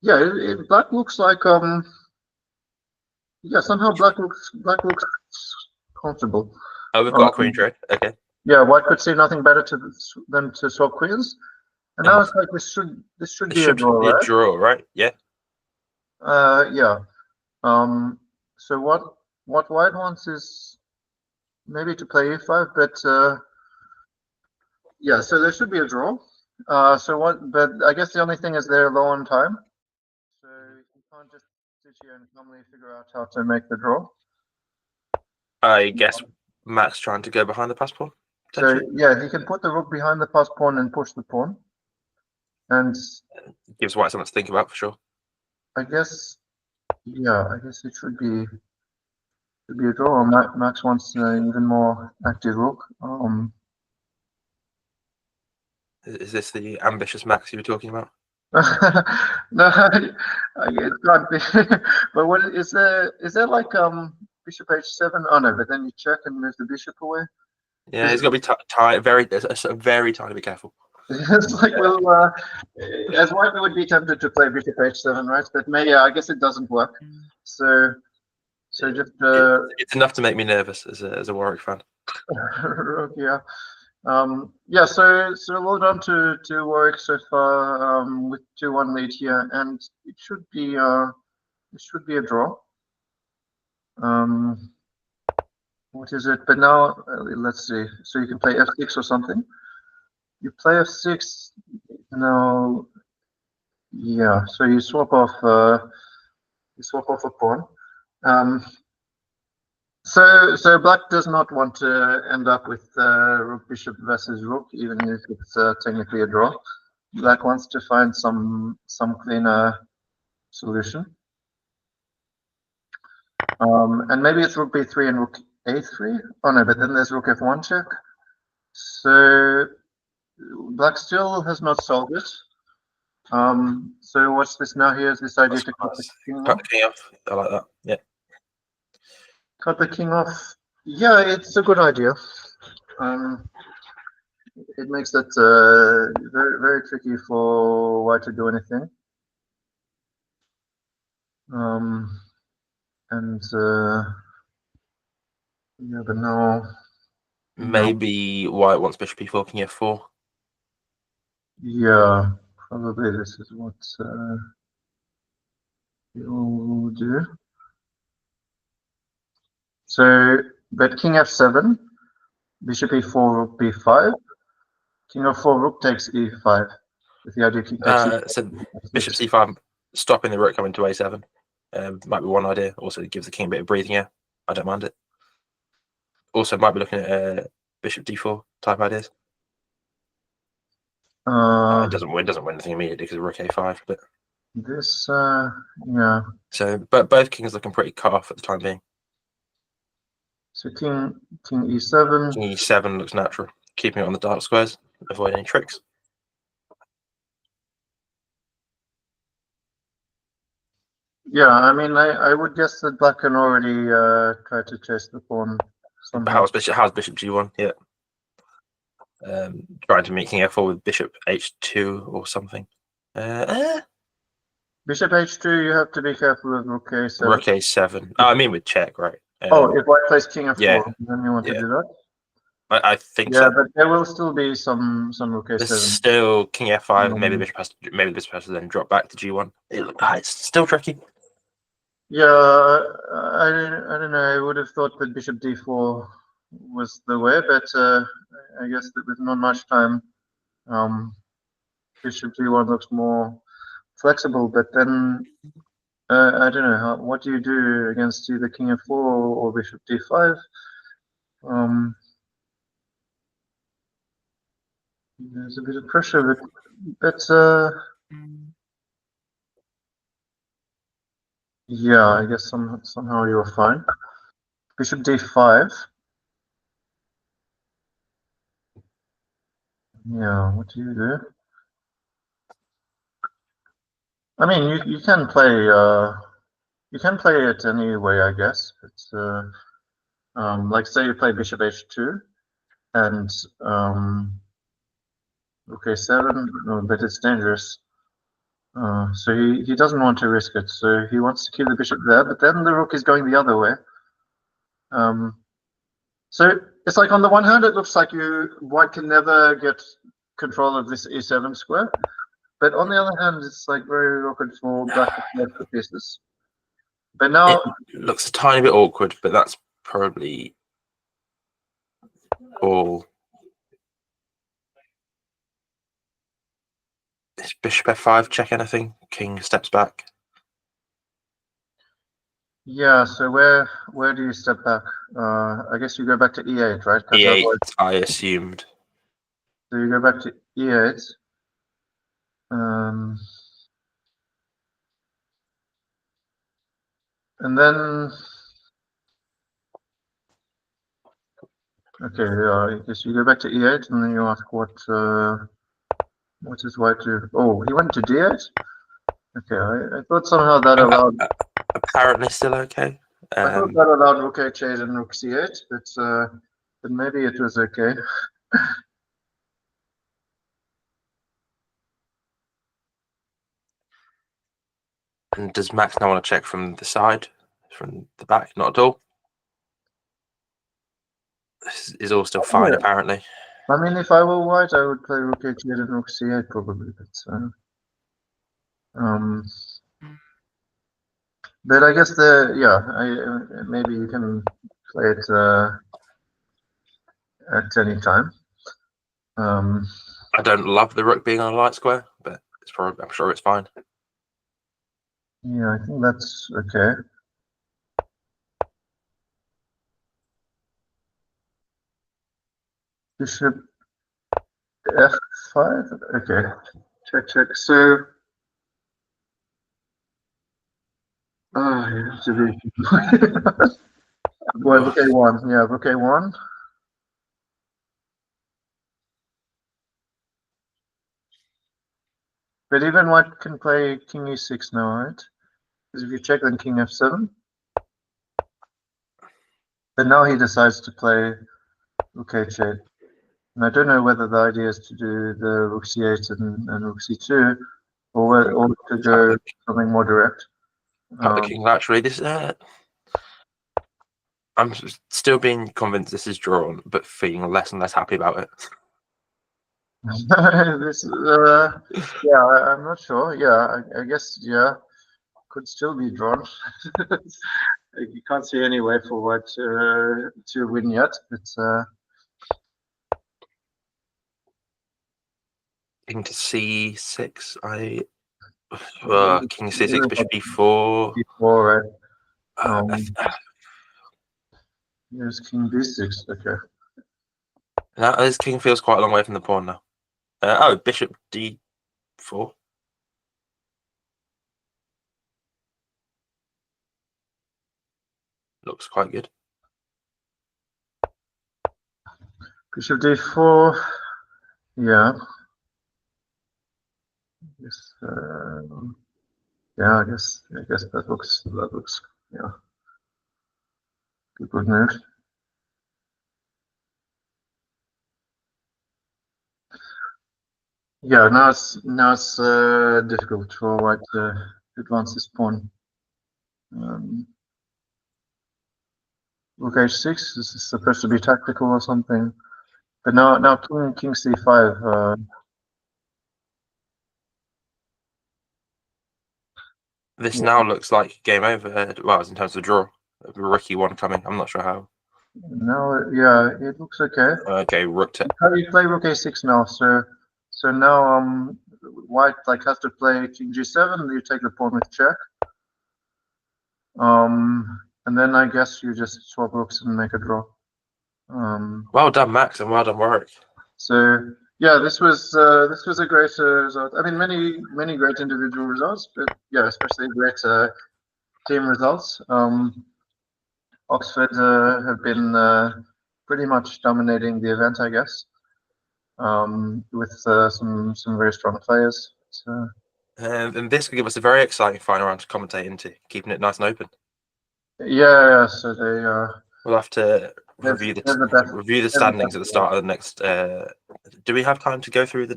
Yeah, black looks like yeah, somehow black looks comfortable. Oh, we've got a queen trade. Okay. Yeah, white could see nothing better than to swap queens. And now it's like this should be a draw, be a right? draw, right? Yeah. Yeah. So what white wants is maybe to play e5, but yeah, so there should be a draw. But I guess the only thing is they're low on time, so you can't just sit here and calmly figure out how to make the draw. I guess Matt's trying to go behind the pass pawn. So yeah, he can put the rook behind the pass pawn and push the pawn, and gives white something to think about for sure. I guess, yeah, I guess it should be a draw. Max wants an even more active rook. Is this the ambitious Max you were talking about? No, it can't be. But what is there? Is there like bishop h7? Oh no, but then you check and move the bishop away. Yeah, he's got to be very tiny bit careful. It's like, well, as white we would be tempted to play bishop h7, right? But maybe, yeah, I guess it doesn't work. So just it's enough to make me nervous as a Warwick fan. yeah. Yeah, so well done to Warwick so far, with 2-1 lead here, and it should be a draw. What is it? But now let's see. So you can play f6 or something. You play f6 now. Yeah. So you swap off a pawn. So black does not want to end up with rook bishop versus rook, even if it's technically a draw. Black wants to find some cleaner solution. And maybe it's rook b3 and rook a3. Oh no, but then there's rook f1 check. So black still has not solved it. So what's this now? Here's this idea to cut the king off. I like that. Yeah. Cut the king off. Yeah, it's a good idea. It makes it very, very tricky for white to do anything. And yeah, but no. Maybe white wants bishop e4, king f4. Yeah, probably this is what you'll do. So, but king f7, bishop e4, rook b5, king f4, rook takes e5. With the idea king takes e5. So bishop c5, stopping the rook coming to a7. Might be one idea. Also, it gives the king a bit of breathing here. I don't mind it. Also, might be looking at bishop d4 type ideas. It doesn't win anything immediately because of rook a5. But this, yeah. So, but both kings looking pretty cut off at the time being. So king e7. King e7 looks natural, keeping it on the dark squares, avoid any tricks. Yeah, I mean, I would guess that black can already try to chase the pawn somehow. How's bishop g1? Yeah. Trying to make king f4 with bishop h2 or something. Bishop h2, you have to be careful with rook a7. Rook a7. Oh, I mean with check, right? If white plays king f4, then you want to do that? I think so. Yeah, but there will still be some rook a7. There's still king f5. Maybe the bishop has to then drop back to g1. It's still tricky. Yeah, I don't know. I would have thought that bishop d4 was the way, but I guess that with not much time, bishop g1 looks more flexible. But then I don't know. What do you do against either king f4 or bishop d5? There's a bit of pressure, but yeah, I guess somehow you're fine. Bishop d5. Yeah, what do you do? I mean, you can play it any way, I guess. It's like say you play bishop h2 and rook a7, but it's dangerous. So he doesn't want to risk it. So he wants to keep the bishop there, but then the rook is going the other way. So it's like on the one hand, it looks like white can never get control of this e7 square, but on the other hand, it's like very awkward for black to play the pieces. But now it looks a tiny bit awkward, but that's probably all. Is bishop f5 check anything? King steps back. Yeah, so where do you step back? I guess you go back to e8, right? E8, I assumed. So you go back to e8. And then, okay, yeah, I guess you go back to e8, and then you ask what does white do? Oh, he went to d8? Okay, I thought somehow that allowed... Apparently still okay. I thought that allowed rook h8 and rook c8, but maybe it was okay. And does Max now want to check from the side, from the back? Not at all. This is all still fine, apparently. I mean, if I were white, I would play rook h8 and rook c8 probably, but I guess maybe you can play it at any time. I don't love the rook being on a light square, but it's probably, I'm sure it's fine. Yeah, I think that's okay. Bishop f5. Okay, check. So, you have to be. Boy, rook a1. Yeah, rook a1. But even white can play king e6 now, right? Because if you check, then king f7. But now he decides to play rook h8. And I don't know whether the idea is to do the rook c8 and rook c2, or to go something more direct. The king laterally. This I'm still being convinced this is drawn, but feeling less and less happy about it. This yeah, I'm not sure. Yeah, I guess could still be drawn. You can't see any way for white to win yet. It's king to c6. King c6, bishop e4. Before, right? Here's king b6. Okay. Now this king feels quite a long way from the pawn now. Bishop d4. Looks quite good. Bishop d4. Yeah. Yes. Yeah. I guess that looks yeah. Good move. Yeah. Now it's difficult for white to advance this pawn. Rook h6. This is supposed to be tactical or something, but now king c5. This now looks like game over. Well, in terms of draw, a Ricky one coming. I'm not sure how. Now, yeah, it looks okay. Okay, rook to. How do you play rook a6 now? So now white has to play king g7. You take the pawn with check. And then I guess you just swap rooks and make a draw. Well done, Max, and well done, Warwick. So yeah, this was a great result. I mean, many great individual results, but yeah, especially great team results. Oxford have been pretty much dominating the event, I guess, with some very strong players. So, and this could give us a very exciting final round to commentate into, keeping it nice and open. Yeah. So we'll have to review They're the best. review the standings at the start of the next. Do we have time to go through the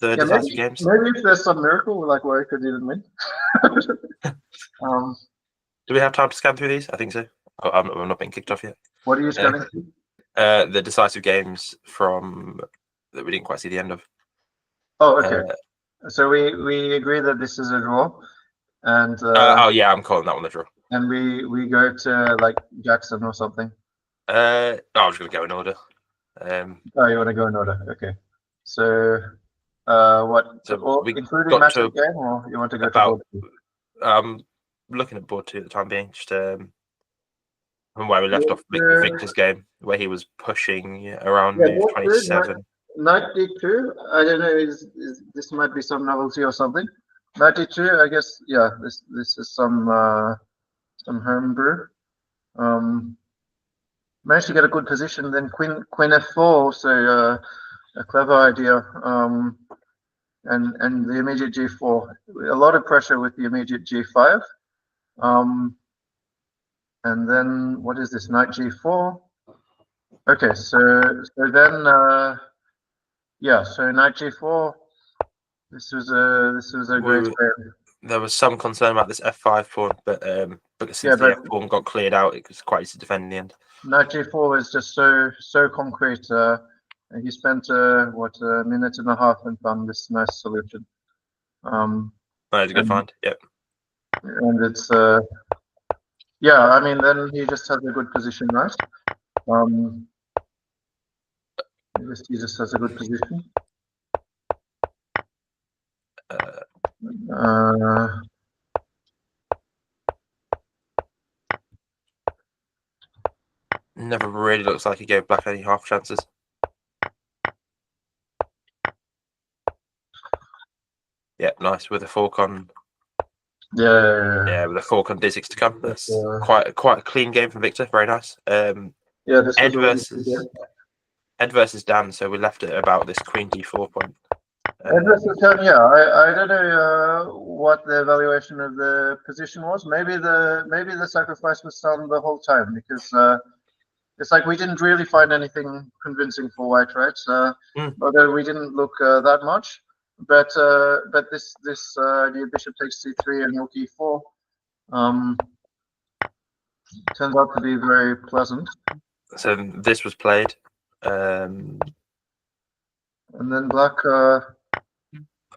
decisive games? Maybe if there's some miracle, like Warwick didn't win. Do we have time to scan through these? I think so. Oh, I'm not being kicked off yet. What are you scanning through? The decisive games from that we didn't quite see the end of. Oh, okay. So we agree that this is a draw, and oh yeah, I'm calling that one a draw. And we go to like Jackson or something. I was going to go in order. Oh, you want to go in order? Okay. So, what? So we including matchup game, or you want to go to board two? Looking at board two at the time being, just from where we left off Victor's game, where he was pushing around move 27. Knight d2. I don't know. This might be some novelty or something. Knight d2. I guess. Yeah. This is some homebrew. Managed to get a good position. Then Queen f4. Also a clever idea. And the immediate g4. A lot of pressure with the immediate g5. And then what is this? Knight g4. Okay, so then yeah, so knight g4. This was a great game. There was some concern about this f5 pawn, but since the f pawn got cleared out, it was quite easy to defend in the end. Knight g4 was just so concrete. And he spent a minute and a half and found this nice solution. It's a good find. Yep. And it's yeah, I mean, then he just has a good position, right? He just has a good position. Never really looks like he gave black any half chances. Yeah, nice with a fork on. Yeah, with a fork on d6 to come. That's quite a clean game from Victor. Very nice. Yeah, this Ed versus Dan. So we left it about this Queen d4 point. Ed versus Dan. Yeah, I don't know what the evaluation of the position was. Maybe the sacrifice was done the whole time, because it's like we didn't really find anything convincing for white, right? Although we didn't look that much. But this idea bishop takes c3 and rook e4 turns out to be very pleasant. So this was played, and then black.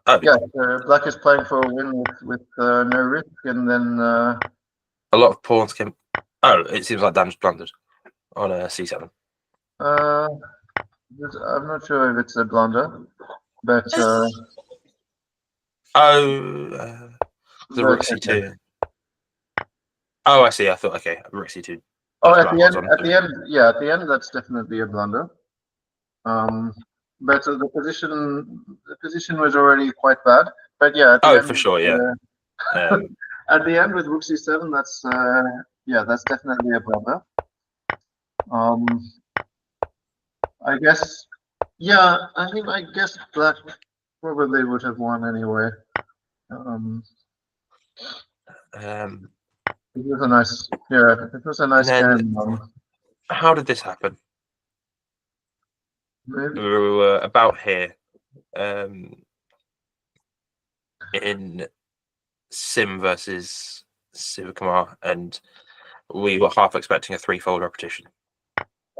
Black is playing for a win with no risk, and then a lot of pawns came. Oh, it seems like Dan's blundered on a c7. I'm not sure if it's a blunder, but the rook c2. Oh, I see. I thought, okay, rook c2. Oh, at the end, that's definitely a blunder. But the position was already quite bad. But yeah, at the end, for sure, yeah. At the end with rook c7, that's definitely a blunder. I guess, yeah. I guess black probably would have won anyway. It was a nice game. How did this happen? Maybe. We were about here in Sim versus Sivakumar, and we were half expecting a threefold repetition.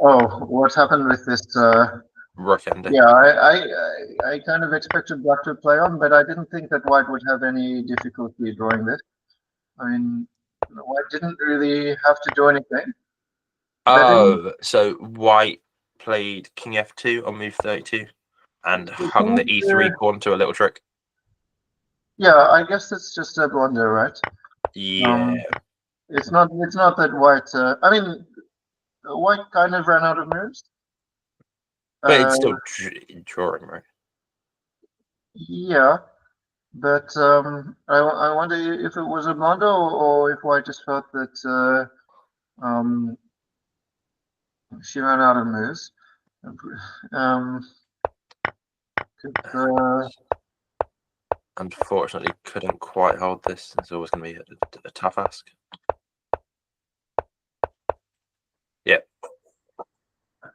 Oh, what happened with this? Rook ending. Yeah, I kind of expected black to play on, but I didn't think that white would have any difficulty drawing this. I mean, white didn't really have to do anything. Oh, so white played king f2 on move 32 and hung the e3 pawn to a little trick. Yeah, I guess it's just a blunder, right? Yeah. It's not that white. I mean, white kind of ran out of moves. But it's still drawing, right? Yeah, but I wonder if it was a blunder or if white just felt that she ran out of moves. Unfortunately, couldn't quite hold this. It's always going to be a tough ask. Yeah.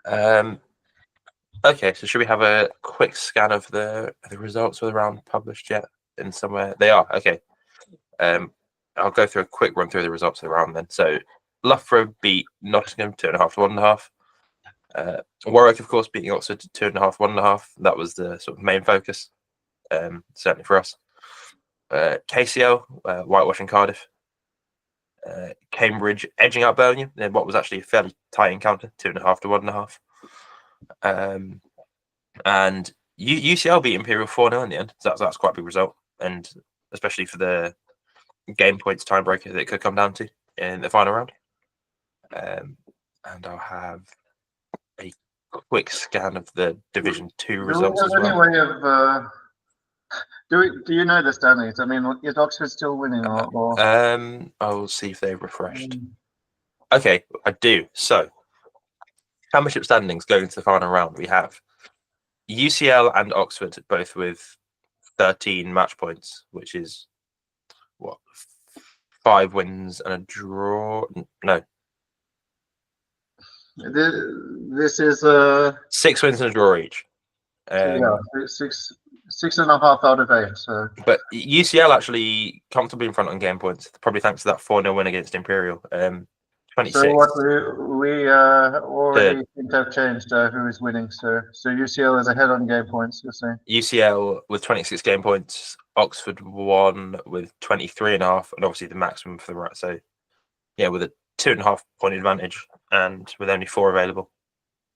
Okay, so should we have a quick scan of the results of the round published yet? In somewhere they are. Okay. I'll go through a quick run through the results of the round then. So Loughborough beat Nottingham 2.5 to 1.5. Warwick, of course, beating Oxford 2.5 1.5. That was the sort of main focus, certainly for us. KCL whitewashing Cardiff. Cambridge edging out Birmingham in what was actually a fairly tight encounter, 2.5 to 1.5. And UCL beat Imperial 4-0 in the end. So that's quite a big result, and especially for the game points tiebreaker that it could come down to in the final round. And I'll have a quick scan of the Division 2 results as well. Do we have any way of do you know the standings? I mean, is Oxford still winning or? I will see if they've refreshed. Okay, I do. So, championship standings going into the final round, we have UCL and Oxford both with 13 match points, which is what, 5 wins and a draw? No. This is 6 wins and a draw each. Yeah, 6.5 out of 8. So, but UCL actually comfortably in front on game points, probably thanks to that 4-0 win against Imperial. 26. So what we already think have changed who is winning. So UCL is ahead on game points. You're saying UCL with 26 game points, Oxford won with 23.5, and obviously the maximum for the right. So yeah, with a 2.5 point advantage, and with only 4 available.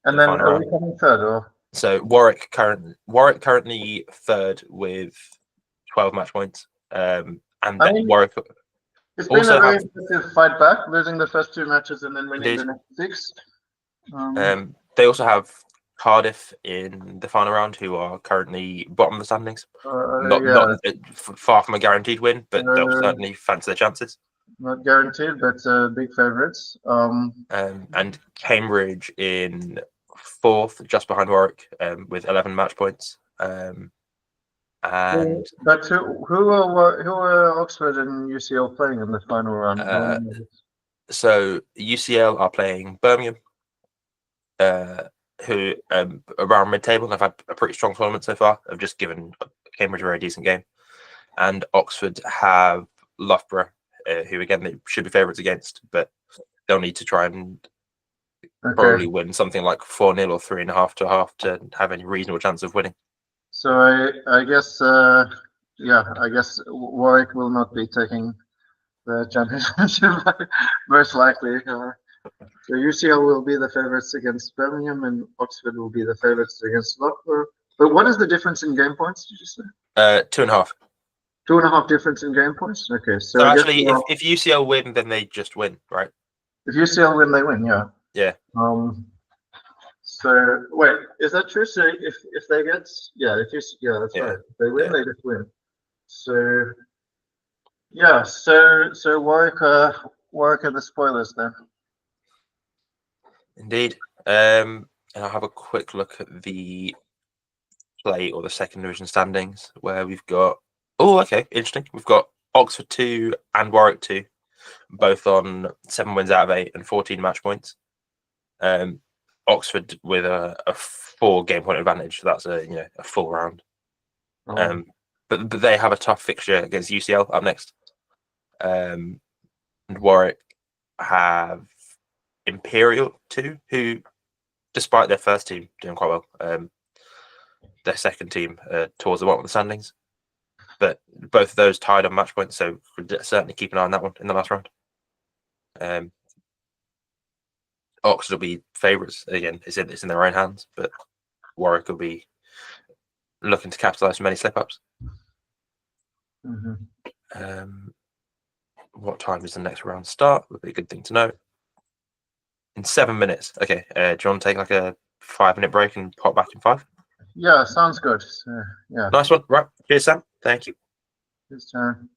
And then are we coming third or? So Warwick currently third with 12 match points. And then Warwick. It's been a very impressive fight back, losing the first 2 matches and then winning the next 6. They also have Cardiff in the final round, who are currently bottom of the standings. Not far from a guaranteed win, but they'll certainly fancy their chances. Not guaranteed, but big favourites. And Cambridge in 4th, just behind Warwick, with 11 match points. But who are Oxford and UCL playing in the final round? So UCL are playing Birmingham, who around mid-table and have had a pretty strong tournament so far. Have just given Cambridge a very decent game, and Oxford have Loughborough, who again they should be favourites against, but they'll need to try and probably win something like 4-0 or 3.5 to 1/2 to have any reasonable chance of winning. So I guess I guess Warwick will not be taking the championship most likely. So UCL will be the favourites against Birmingham, and Oxford will be the favourites against Loughborough. But what is the difference in game points? Did you say? 2.5. 2.5 difference in game points. Okay, so actually, if UCL win, then they just win, right? If UCL win, they win. Yeah. Yeah. So wait, is that true? So if they get that's right. If they win, they just win. So yeah, so Warwick are the spoilers then. Indeed. And I'll have a quick look at the play or the second division standings where we've got interesting. We've got Oxford 2 and Warwick 2, both on 7 wins out of 8 and 14 match points. Oxford with a 4 game point advantage. So that's a full round. But they have a tough fixture against UCL up next. And Warwick have Imperial 2, who, despite their first team doing quite well, their second team towards the bottom of the standings. But both of those tied on match points, so certainly keep an eye on that one in the last round. Oxford will be favourites again. It's in their own hands, but Warwick will be looking to capitalise on many slip-ups. What time does the next round start? Would be a good thing to know. In 7 minutes. Okay. Do you want to take like a 5-minute break and pop back in 5? Yeah, sounds good. Yeah. Nice one. Right. Cheers, Sam. Thank you. Cheers, Taran.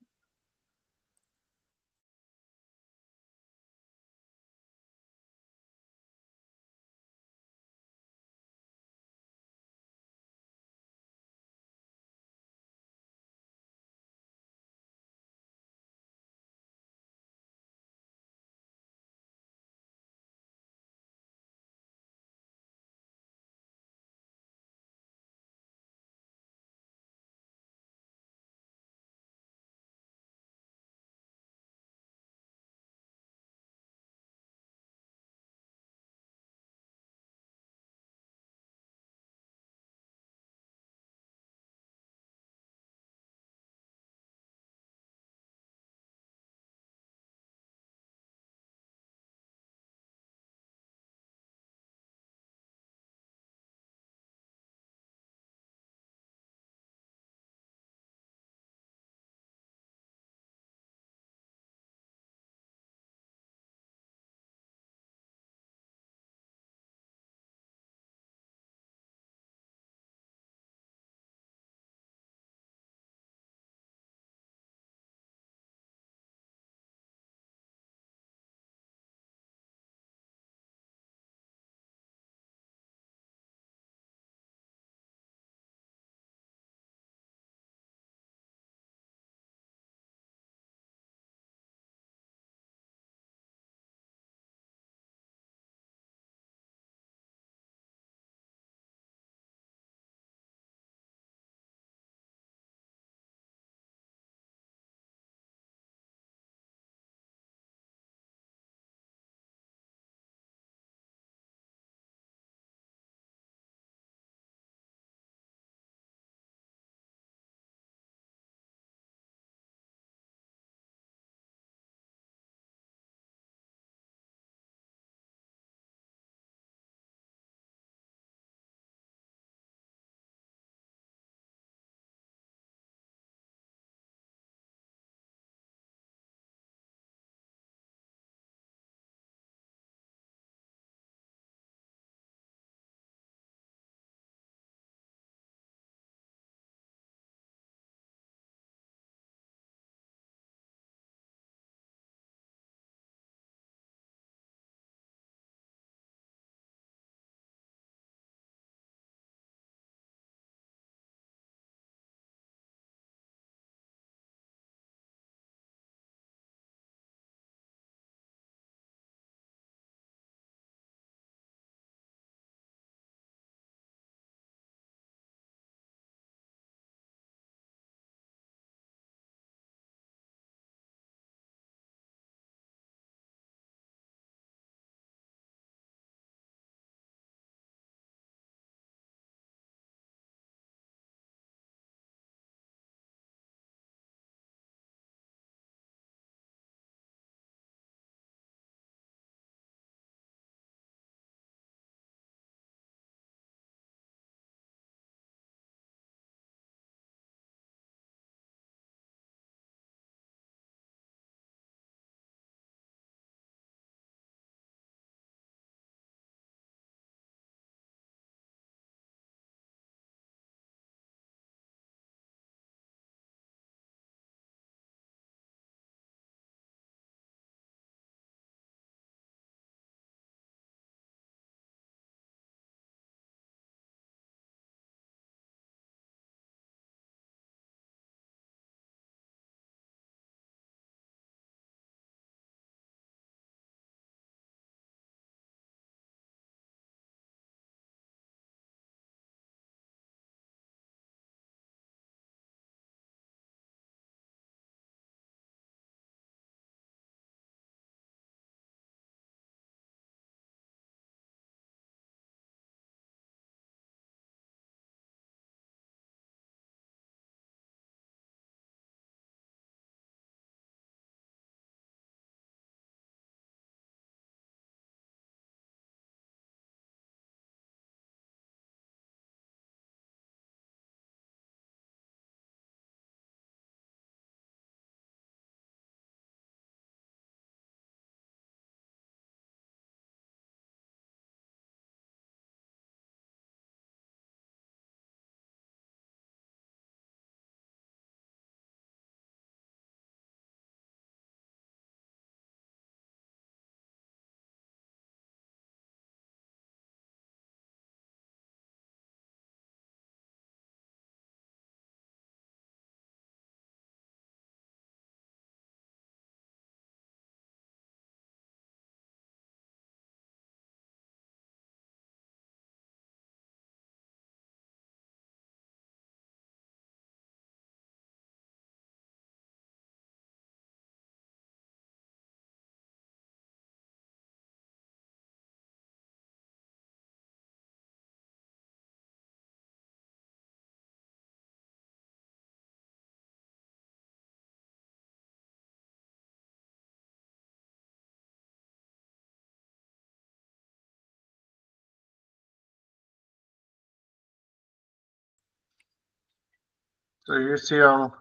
So UCL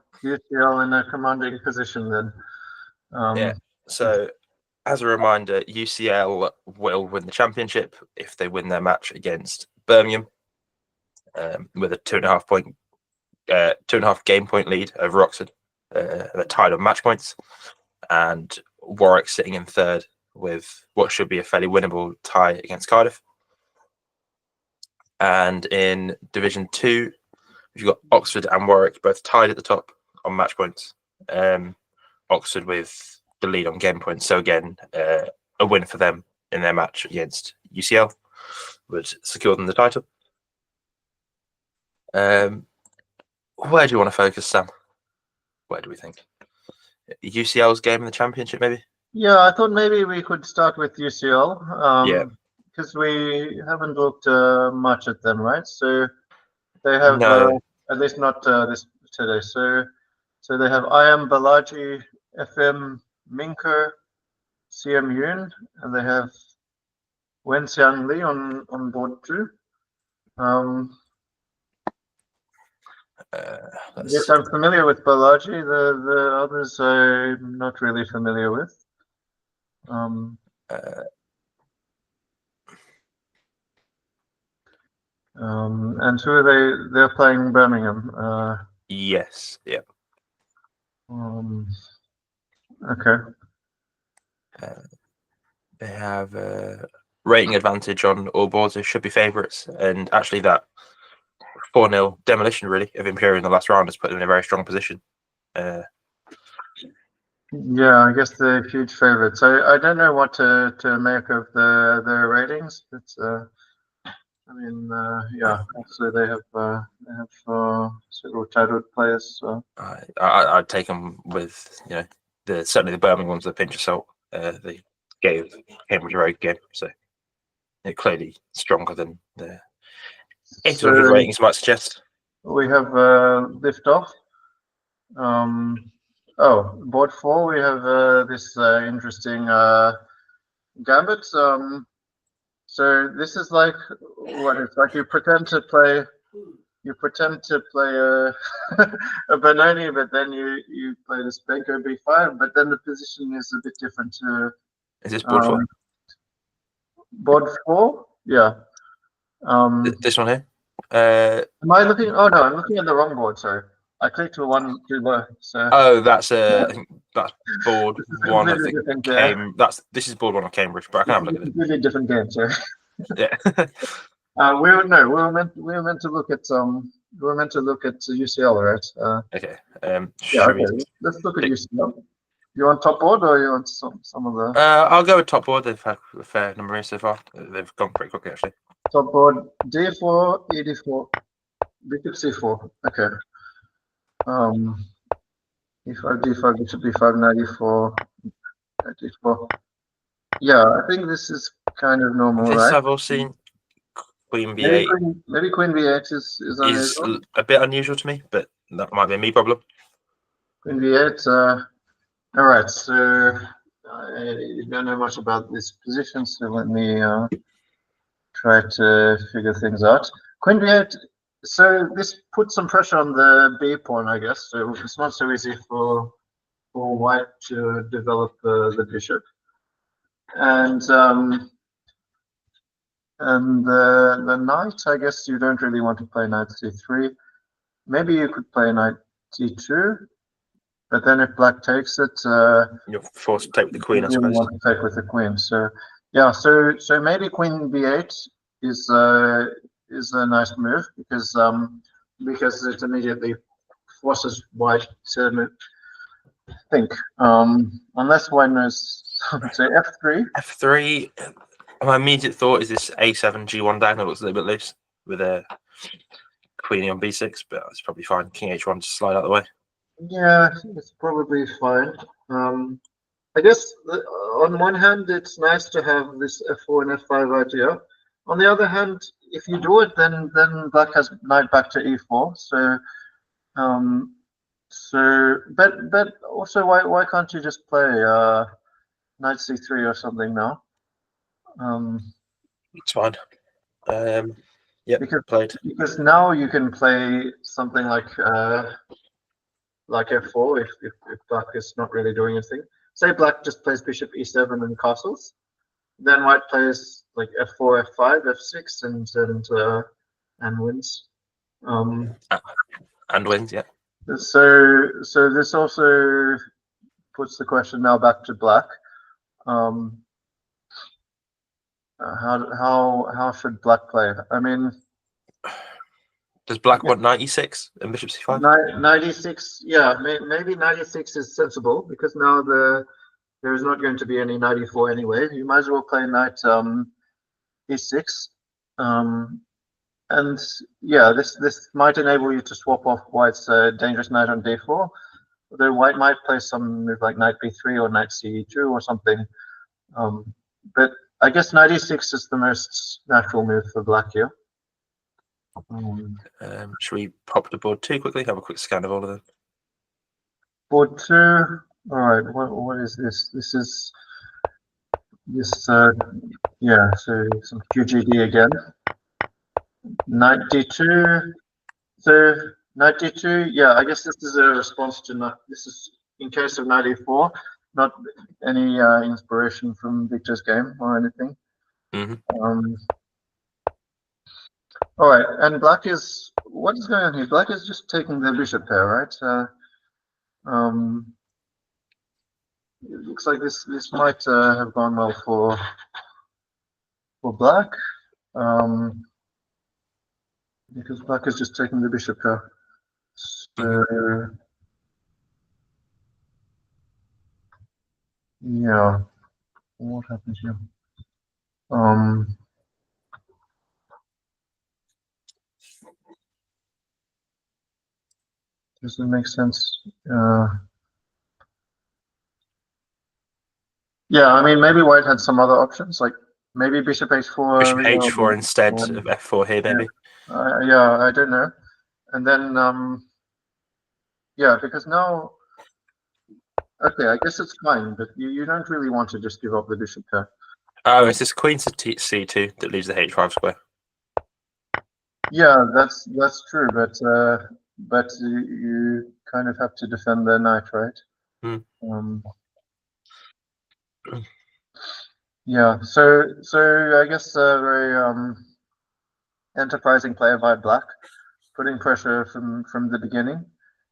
in a commanding position then. Yeah. So as a reminder, UCL will win the championship if they win their match against Birmingham with a 2.5 game point lead over Oxford. They're tied on match points, and Warwick sitting in third with what should be a fairly winnable tie against Cardiff. And in Division 2, you've got Oxford and Warwick both tied at the top on match points. Oxford with the lead on game points. So again, a win for them in their match against UCL would secure them the title. Where do you want to focus, Sam? Where do we think? UCL's game in the championship, maybe? Yeah, I thought maybe we could start with UCL. Yeah. Because we haven't looked much at them, right? So they have No. at least not this today. So they have I Am Balaji, FM Minker, CM Yoon, and they have Wen Xiang Li on board too. Yes, I'm familiar with Balaji. The others I'm not really familiar with. And who are they? They're playing Birmingham. Yes. Yeah. Okay. They have rating advantage on all boards. They should be favourites, and actually that 4-0 demolition really of Imperial in the last round has put them in a very strong position. Yeah, I guess they're huge favourites. I don't know what to make of their ratings. It's I mean, yeah. So they have several titled players. So I'd take them with certainly the Birmingham ones with a pinch of salt. They gave Cambridge a very good game, so they're clearly stronger than the 800 ratings might suggest. We have Lift Off. Board 4. We have this interesting Gambit. So this is like what it's like. You pretend to play a Benoni, but then you play this Benko B5, but then the position is a bit different to. Is this board 4? Board 4, yeah. This one here. Am I looking? Oh no, I'm looking at the wrong board. Sorry, I clicked to one too low. So. Oh, that's I think that's board 1 of the this is board 1 of Cambridge, but I can have a look at it. Really different game, sorry. Yeah. we were meant to look at UCL, right? Okay. Let's look at UCL. You want top board or you want some of the? I'll go with top board. They've had a fair number in so far. They've gone pretty quickly actually. Top board D4, E4, Bishop C4. Okay. E5, D5, Bishop B5, Knight E4, D4. Yeah, I think this is kind of normal, right? I've all seen. Queen B8. Maybe Queen B8 is unusual. A bit unusual to me, but that might be a me problem. Queen B8. All right, so I don't know much about this position, so let me try to figure things out. Queen B8. So this puts some pressure on the B pawn, I guess. So it's not so easy for White to develop the bishop, and the knight, I guess you don't really want to play knight c3. Maybe you could play knight c2, but then if black takes it, you're forced to take with the queen, I suppose. You want to take with the queen. So yeah, so maybe queen b8 is a nice move because it immediately forces White to think. Unless White knows. So f3. F3. My immediate thought is this a7 g1 diagonal looks a little bit loose with a queenie on b6, but it's probably fine. King h1 to slide out of the way. Yeah, it's probably fine. I guess on one hand, it's nice to have this f4 and f5 idea. On the other hand, if you do it, then black has knight back to e4. But also, why can't you just play knight c3 or something now? It's fine. Yeah, because now you can play something like f4 if black is not really doing anything. Say black just plays bishop e7 and castles, then white plays like f4, f5, f6, and wins. And wins, yeah. So this also puts the question now back to black. How should black play? I mean, does black want 96 and bishop c5? 96, yeah, maybe 96 is sensible because now there is not going to be any 94 anyway. You might as well play knight e6, and yeah, this might enable you to swap off white's dangerous knight on d4. Although white might play some move like knight b3 or knight ce2 or something, but I guess 96 is the most natural move for black here. Should we pop to board 2 quickly? Have a quick scan of all of them. Board 2. All right. What is this? This is this. Yeah. So some QGD again. Knight d2. So knight d2. Yeah. I guess this is a response to knight. This is in case of knight e4. Not any inspiration from Victor's game or anything. All right, and black is, what is going on here? Black is just taking the bishop pair, right? It looks like this might have gone well for black, because black is just taking the bishop pair. So yeah, what happens here? Does it make sense? Yeah, I mean, maybe white had some other options, like maybe bishop h4. Bishop h4 instead of f4 here, maybe. Yeah, I don't know. And then, yeah, because now, okay, I guess it's fine, but you don't really want to just give up the bishop pair. Oh, it's this queen to c2 that leaves the h5 square. Yeah, that's true, but you kind of have to defend the knight, right? Yeah, so I guess a very enterprising play by black, putting pressure from the beginning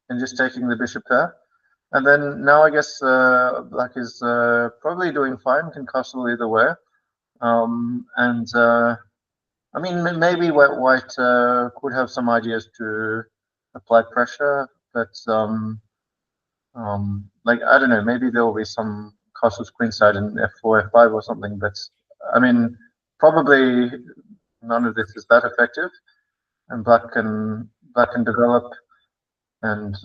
and just taking the bishop pair. And then now I guess black is probably doing fine, can castle either way. I mean, maybe white could have some ideas to apply pressure, but like, I don't know, maybe there will be some castles queenside in f4, f5 or something, but I mean, probably none of this is that effective, and black can develop, and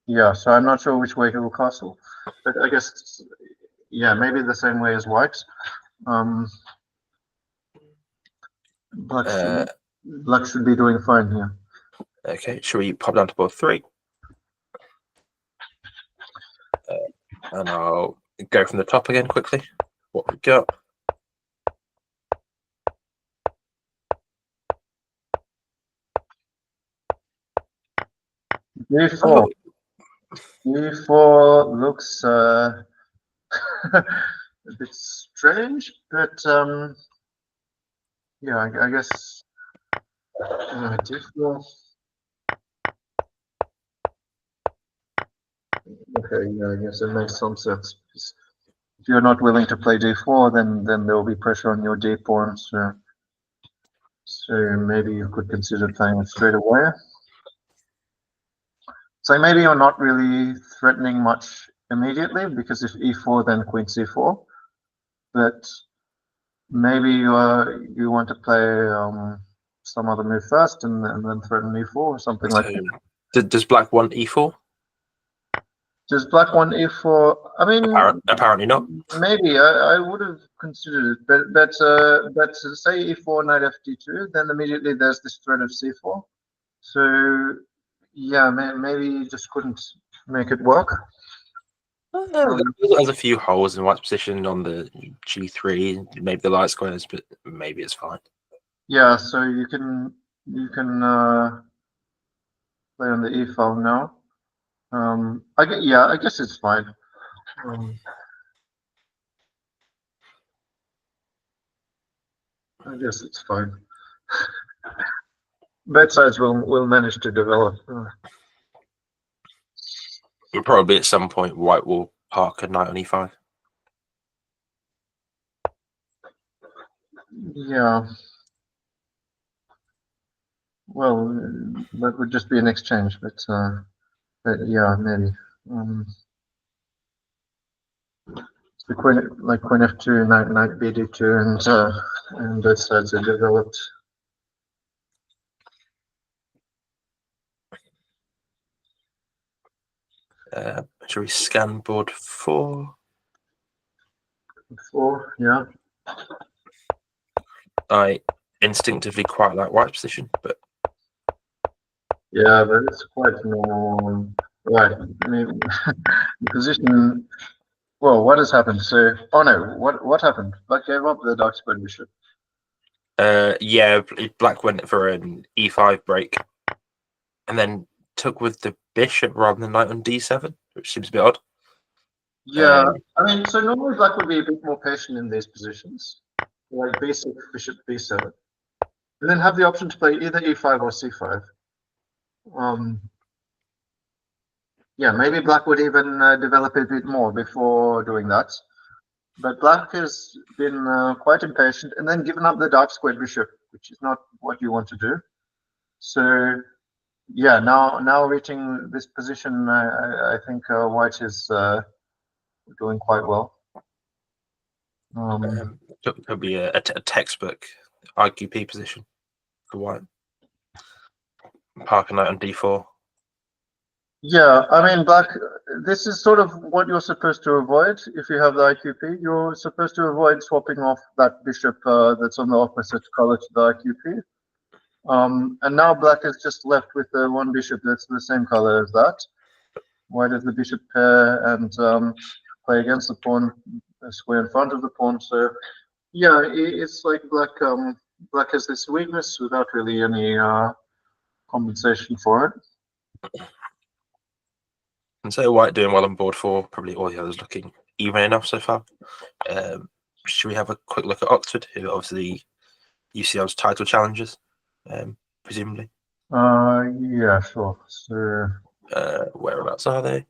yeah, so I'm not sure which way he will castle, but I guess, yeah, maybe the same way as white. Black should be doing fine here. Okay, should we pop down to board 3? And I'll go from the top again quickly. What we got? D4. D4 looks a bit strange, but yeah, I guess D4. Okay, yeah, I guess it makes some sense. If you're not willing to play d4, then there will be pressure on your d pawn. So maybe you could consider playing it straight away. So maybe you're not really threatening much immediately, because if e4, then queen c4. But maybe you want to play some other move first and then threaten e4 or something like that. Does black want e4? Does black want e4? I mean, apparently not. Maybe I would have considered it, but say e4 knight fd2, then immediately there's this threat of c4. So yeah, maybe you just couldn't make it work. There's a few holes in white's position on the g3, maybe the light squares, but maybe it's fine. Yeah, so you can play on the e file now. I guess it's fine. I guess it's fine. Both sides will manage to develop. Probably at some point, White will park a knight on e5. Yeah. Well, that would just be an exchange, but yeah, maybe. The queen, like queen f2, knight bd2, and both sides are developed. Shall we scan board 4? 4, yeah. I instinctively quite like White's position, but yeah, but it's quite normal. Right, I mean, the position. Well, what has happened? So, oh no, what happened? Black gave up the dark square bishop. Yeah, Black went for an e5 break, and then took with the bishop rather than knight on d7, which seems a bit odd. Yeah, I mean, so normally Black would be a bit more patient in these positions, like b6, bishop b7, and then have the option to play either e5 or c5. Yeah, maybe Black would even develop a bit more before doing that. But Black has been quite impatient and then given up the dark squared bishop, which is not what you want to do. So, yeah, now reaching this position, I think White is doing quite well. Could be a textbook IQP position for White. Park a knight on d4. Yeah, I mean, Black, this is sort of what you're supposed to avoid if you have the IQP. You're supposed to avoid swapping off that bishop that's on the opposite color to the IQP. And now Black is just left with the one bishop that's the same color as that. White has the bishop pair and play against the pawn, square in front of the pawn. So, yeah, it's like Black. Black has this weakness without really any compensation for it. And so White doing well on board 4, probably all the others looking even enough so far. Should we have a quick look at Oxford, who are obviously UCL's title challengers, presumably? Yeah, sure. So, whereabouts are they?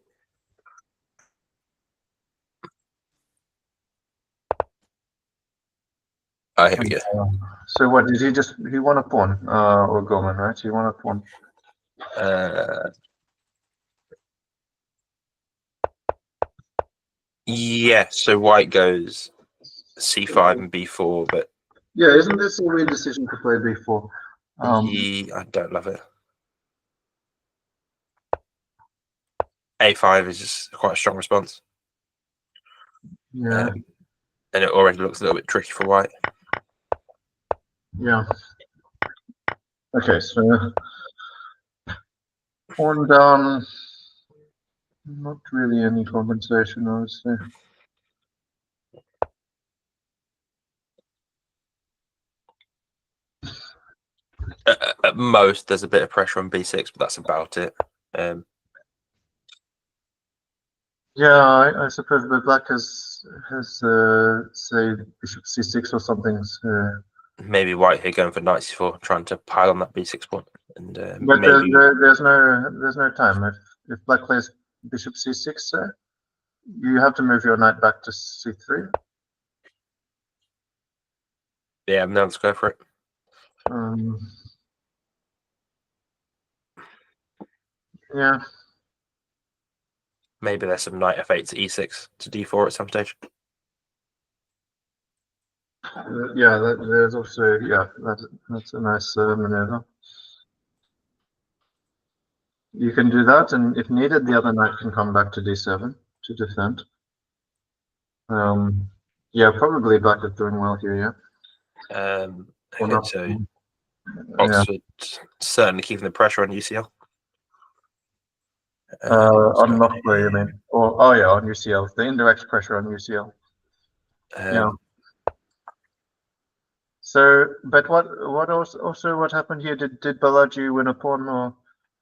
Oh, here we go. So what did he won a pawn, or Gorman, right? He won a pawn. Yeah, so White goes c5 and b4, but yeah, isn't this a weird decision to play b4? I don't love it. a5 is just quite a strong response. Yeah. And it already looks a little bit tricky for White. Yeah. Okay, so pawn down. Not really any compensation, I would say. At most, there's a bit of pressure on b6, but that's about it. Yeah, I suppose, but Black has say bishop c6 or something. So. Maybe White here going for knight c4, trying to pile on that b6 pawn. And but maybe there's no time. If Black plays bishop c6, you have to move your knight back to c3. Yeah, no, let's go for it. Yeah. Maybe there's some knight f8 to e6 to d4 at some stage. Yeah, there's also that's a nice maneuver. You can do that, and if needed, the other knight can come back to d7 to defend. Yeah, probably Black is doing well here. Yeah. Okay, so Oxford certainly keeping the pressure on UCL. On Loughborough, you mean? Or yeah, on UCL. The indirect pressure on UCL. Yeah. So, but what happened here? Did Balaji win a pawn or?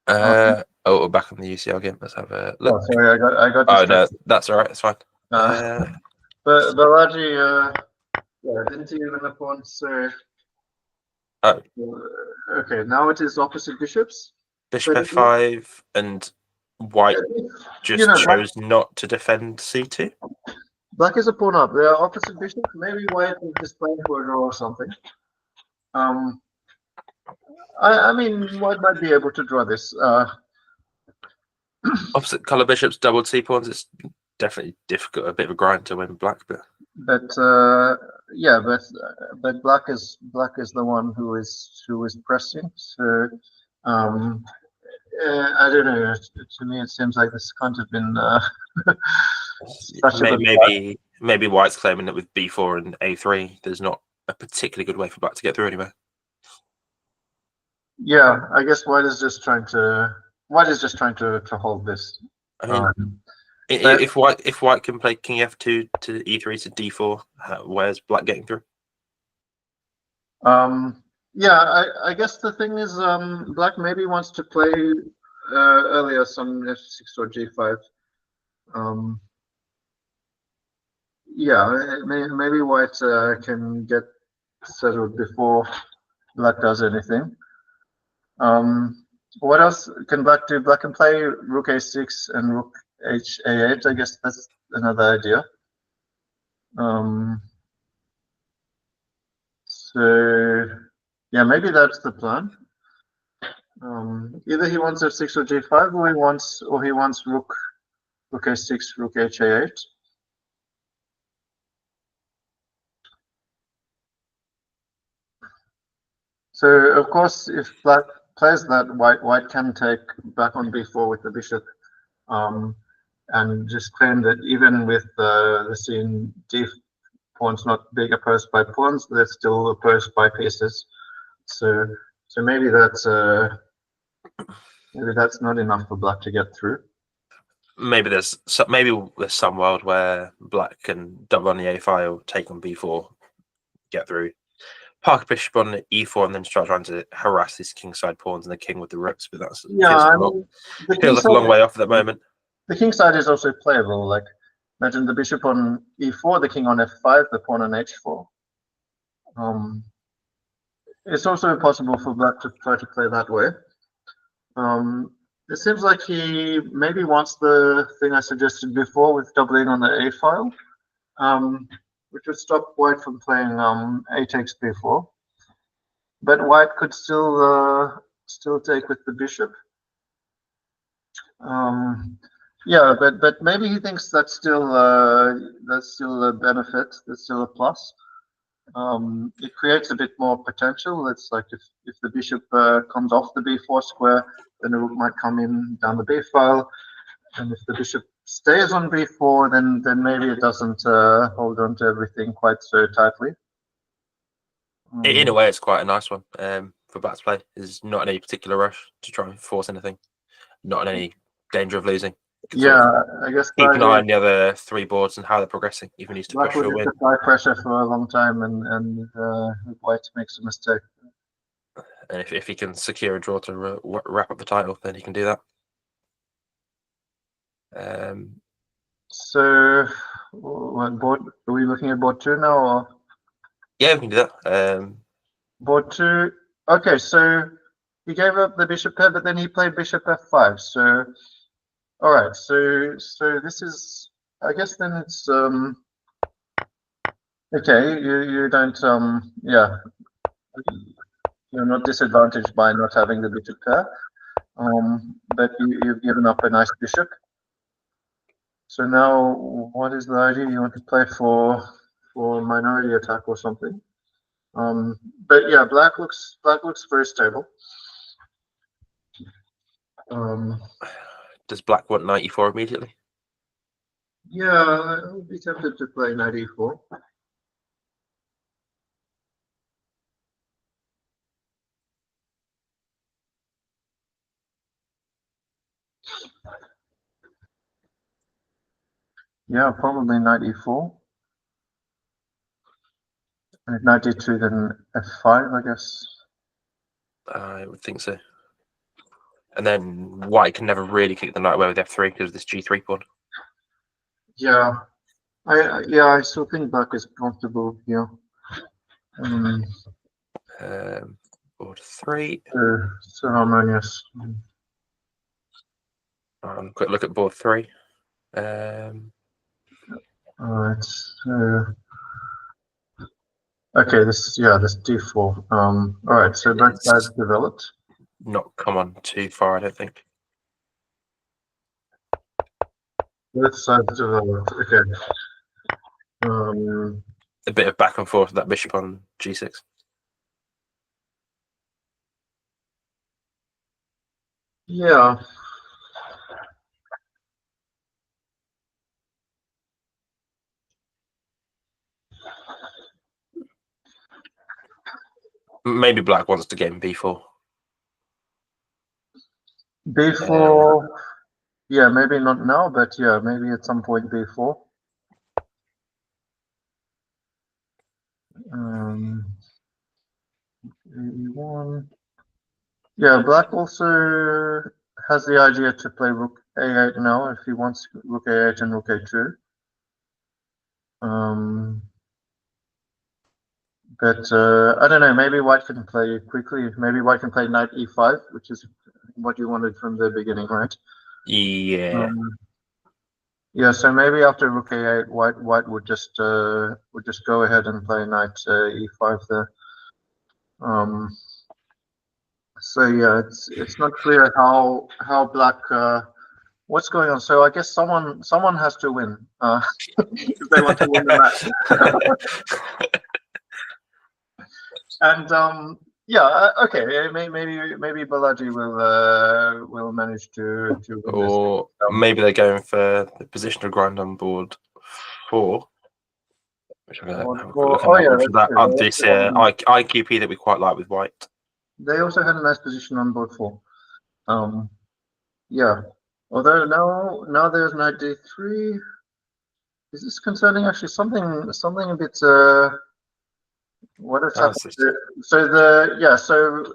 Oh, we're back on the UCL game. Let's have a look. Oh, sorry, I got Oh distracted. no, that's all right. It's fine. But Balaji, yeah, didn't he even a pawn? So okay, now it is opposite bishops. Bishop f5, and white just chose not to defend c2. Black is a pawn up. They are opposite bishops. Maybe white is just playing for a draw or something. I mean, white might be able to draw this. Opposite color bishops, doubled c pawns. It's definitely difficult, a bit of a grind to win black, but yeah, but black is the one who is pressing. So I don't know. To me, it seems like this can't have been maybe white's claiming that with b4 and a3, there's not a particularly good way for black to get through anyway. Yeah, I guess white is just trying to hold this. I mean, if white can play king f2 to e3 to d4, where's black getting through? Yeah, I guess the thing is, black maybe wants to play earlier some f6 or g5. Yeah, maybe white can get settled before black does anything. What else can black do? Black can play rook a6 and rook ha8. I guess that's another idea. So yeah, maybe that's the plan. Either he wants f6 or g5, or he wants rook a6, rook ha8. So of course, if black plays that, white can take back on b4 with the bishop, and just claim that even with the scene d pawns not being opposed by pawns, they're still opposed by pieces. So maybe that's not enough for black to get through. Maybe there's some world where black can double on the a file, take on b4, get through, park bishop on e4, and then start trying to harass these kingside pawns and the king with the rooks. But that's feels like a long way off at the moment. The king side is also playable. Like imagine the bishop on e4, the king on f5, the pawn on h4. It's also possible for black to try to play that way. It seems like he maybe wants the thing I suggested before with doubling on the a file, which would stop white from playing a takes b4. But white could still take with the bishop. Yeah, but maybe he thinks that's still a benefit. That's still a plus. It creates a bit more potential. It's like if the bishop comes off the b4 square, then the rook might come in down the b file, and if the bishop stays on b4, then maybe it doesn't hold on to everything quite so tightly. In a way, it's quite a nice one for black to play. There's not any particular rush to try and force anything. Not in any danger of losing. Yeah, I guess keep an eye on the other three boards and how they're progressing. Even needs to push for a win. Apply pressure for a long time, and white makes a mistake. And if he can secure a draw to wrap up the title, then he can do that. So, what board are we looking at? Board 2 now, or? Yeah, we can do that. Board 2. Okay, so he gave up the bishop pair, but then he played bishop f5. So, all right. So this is, I guess then it's okay. You don't yeah. You're not disadvantaged by not having the bishop pair, but you've given up a nice bishop. So now, what is the idea? You want to play for minority attack or something? But yeah, black looks very stable. Does black want 94 immediately? Yeah, I would be tempted to play 94. Yeah, probably 94. And if 92, then f5, I guess. I would think so. And then white can never really kick the knight away with f3 because of this g3 pawn. Yeah, I still think black is comfortable here. Board 3. So harmonious. Quick look at board 3. Alright. Okay, this d4. Alright, so both sides developed. Not come on too far, I don't think. Both sides developed. Okay. A bit of back and forth with that bishop on g6. Yeah. Maybe black wants to game b4. b4. Yeah, maybe not now, but yeah, maybe at some point b4. e1. Yeah, black also has the idea to play rook a8 now if he wants rook a8 and rook a2. But I don't know, maybe white can play quickly. Maybe white can play knight e5, which is what you wanted from the beginning, right? Yeah. Yeah, so maybe after rook a8, white would just go ahead and play knight e5 there. So yeah, it's not clear how black what's going on. So I guess someone has to win if they want to win the match. And yeah, okay, maybe Balaji will manage to win or this. Maybe they're going for the position of grind on board 4. Which I'm going to look at this IQP that we quite like with white. They also had a nice position on board 4. Yeah. Although now there's knight d3. Is this concerning actually something a bit what has happened? So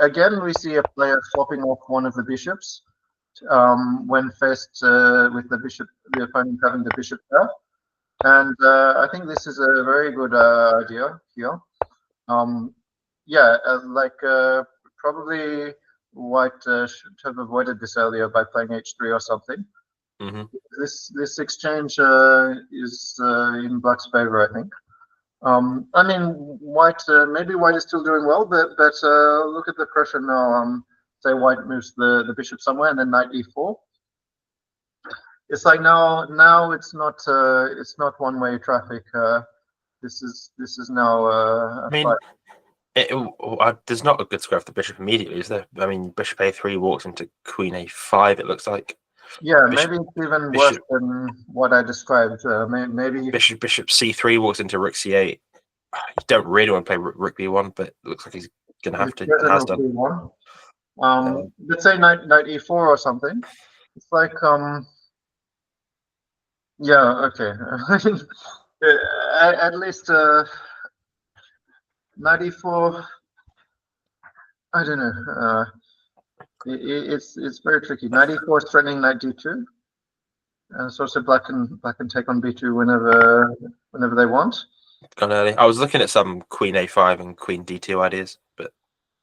again we see a player swapping off one of the bishops when faced with the opponent having the bishop there. And I think this is a very good idea here. Yeah, probably white should have avoided this earlier by playing h3 or something. Mm-hmm. This exchange is in black's favor, I think. I mean, maybe white is still doing well, but look at the pressure now. Say white moves the bishop somewhere, and then knight e4. It's like now it's not one-way traffic. This is now. I mean, there's not a good square for the bishop immediately, is there? I mean, bishop a3 walks into queen a5. It looks like. Yeah, maybe it's even worse than what I described. Maybe bishop c3 walks into rook c8. You don't really want to play rook b1, but it looks like he's going to have to. Has done. Let's say knight e4 or something. It's like yeah, okay. At least knight e4. I don't know. It's very tricky. Knight e4 is threatening knight d2. So black can take on b2 whenever they want. Gone early. I was looking at some queen a5 and queen d2 ideas, but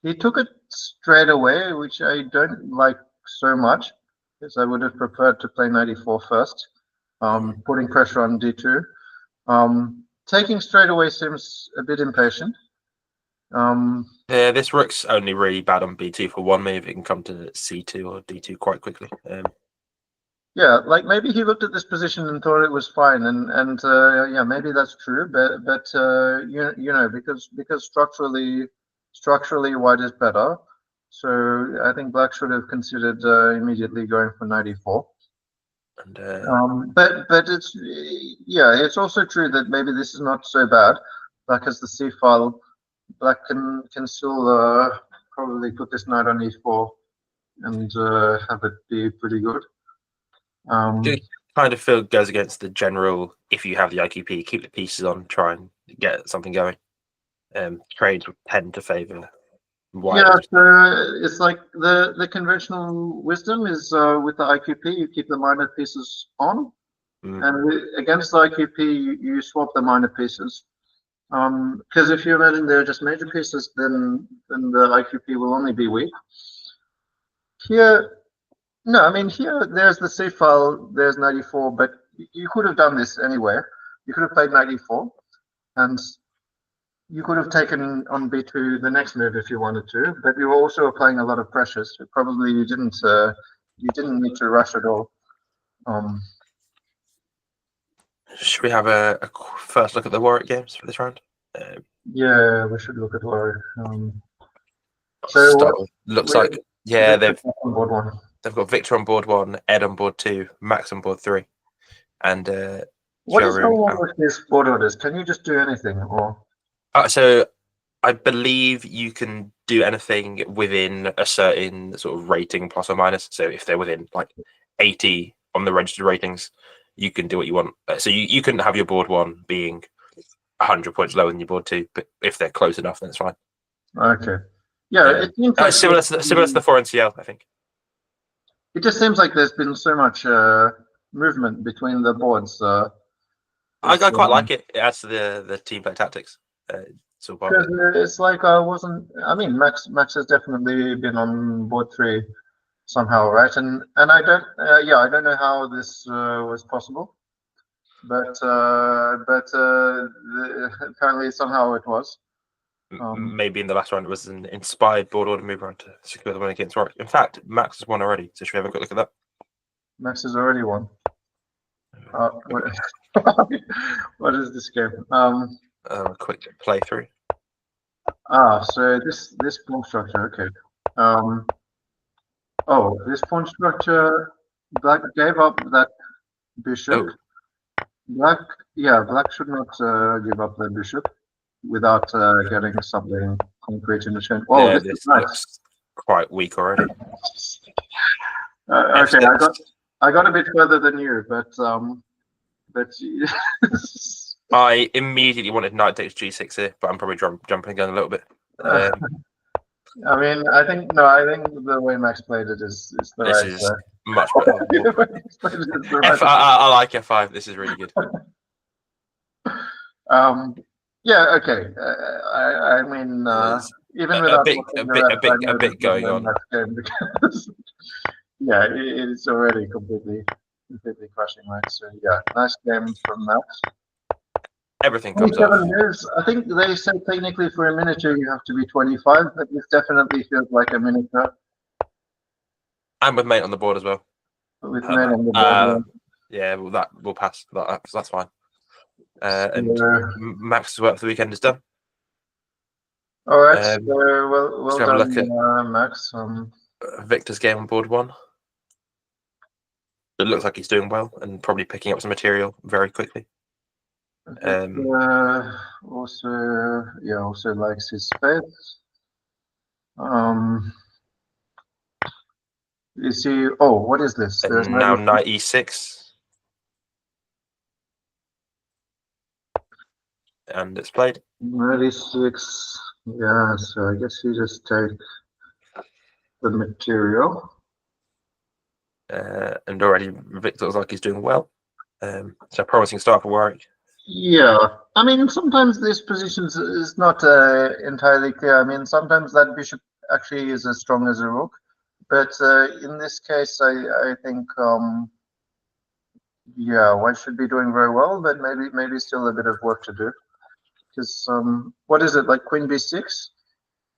he took it straight away, which I don't like so much, because I would have preferred to play knight e4 first, putting pressure on d2. Taking straight away seems a bit impatient. Yeah, this rook's only really bad on b2 for one move. It can come to c2 or d2 quite quickly. Yeah, like maybe he looked at this position and thought it was fine, and yeah, maybe that's true. But you know, because structurally white is better, so I think black should have considered immediately going for knight e4. And but it's also true that maybe this is not so bad. Black has the c file. Black can still probably put this knight on e4 and have it be pretty good. It kind of feel goes against the general. If you have the IQP, keep the pieces on, try and get something going. Trades would tend to favour why? Yeah, so it's like the conventional wisdom is with the IQP, you keep the minor pieces on, and against the IQP, you swap the minor pieces. Because if you imagine they're just major pieces, then the IQP will only be weak. Here, no, I mean here there's the C file, there's 94, but you could have done this anyway. You could have played 94, and you could have taken on b2 the next move if you wanted to, but you were also applying a lot of pressure, so probably you didn't need to rush at all. Should we have a first look at the Warwick games for this round? Yeah, we should look at Warwick. So looks like they've on board one. They've got Victor on board 1, Ed on board 2, Max on board 3, and what is going on with these board orders? Can you just do anything, or? So I believe you can do anything within a certain sort of rating, plus or minus. So if they're within like 80 on the registered ratings, you can do what you want. So you couldn't have your board 1 being 100 points lower than your board 2, but if they're close enough, then it's fine. Okay. Yeah, it seems like similar to the 4 NCL, I think. It just seems like there's been so much movement between the boards. I quite like it. It adds to the team play tactics. It's like I mean, Max has definitely been on board 3 somehow, right? And I don't, I don't know how this was possible, but apparently somehow it was. Maybe in the last round it was an inspired board order move around to secure the win against Warwick. In fact, Max has won already, so should we have a quick look at that? Max has already won. What is this game? A quick playthrough. So this pawn structure, okay. This pawn structure, Black gave up that bishop. Black should not give up that bishop without getting something concrete in the chain. Oh, yeah, this looks quite weak already. Okay, I got a bit further than you, but I immediately wanted knight takes g6 here, but I'm probably jumping again a little bit. I mean, I think the way Max played it is the this right. Is much better. I like f5. This is really good. Yeah. Okay. I mean, even without a bit going on. Because, yeah, it's already completely crushing, right? So yeah, nice game from Max. Everything comes off. Years. I think they say technically for a miniature you have to be 25, but this definitely feels like a miniature. And with mate on the board as well. With mate on the board. Yeah, well, that will pass. That's fine. And Max's work for the weekend is done. All right. Well done, look at Max. Victor's game on board 1. It looks like he's doing well and probably picking up some material very quickly. Also likes his space. You see, what is this? There's now knight e6. And it's played. Knight e6. Yeah, so I guess you just take the material. And already Victor looks like he's doing well. So a promising start for Warwick. Yeah, I mean, sometimes this position is not entirely clear. I mean, sometimes that bishop actually is as strong as a rook, but in this case, I think white should be doing very well, but maybe still a bit of work to do. Because what is it, like queen b6? If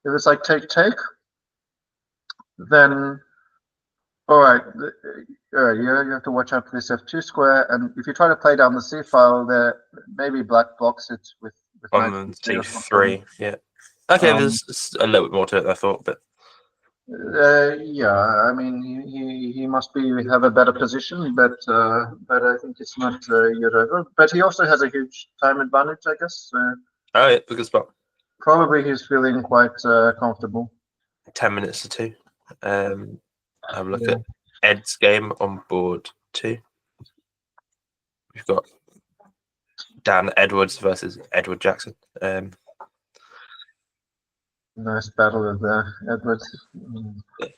it's like take, then all right, you have to watch out for this f2 square, and if you try to play down the c file, there maybe black blocks it with on c3. Yeah. Okay, there's a little bit more to it, I thought, but yeah, I mean he must have a better position, but I think it's not yet over. But he also has a huge time advantage, I guess. Oh yeah, good spot. Probably he's feeling quite comfortable. 10 minutes to 2. Have a look at Ed's game on board 2. We've got Dan Edwards versus Edward Jackson. Nice battle of the Edwards. What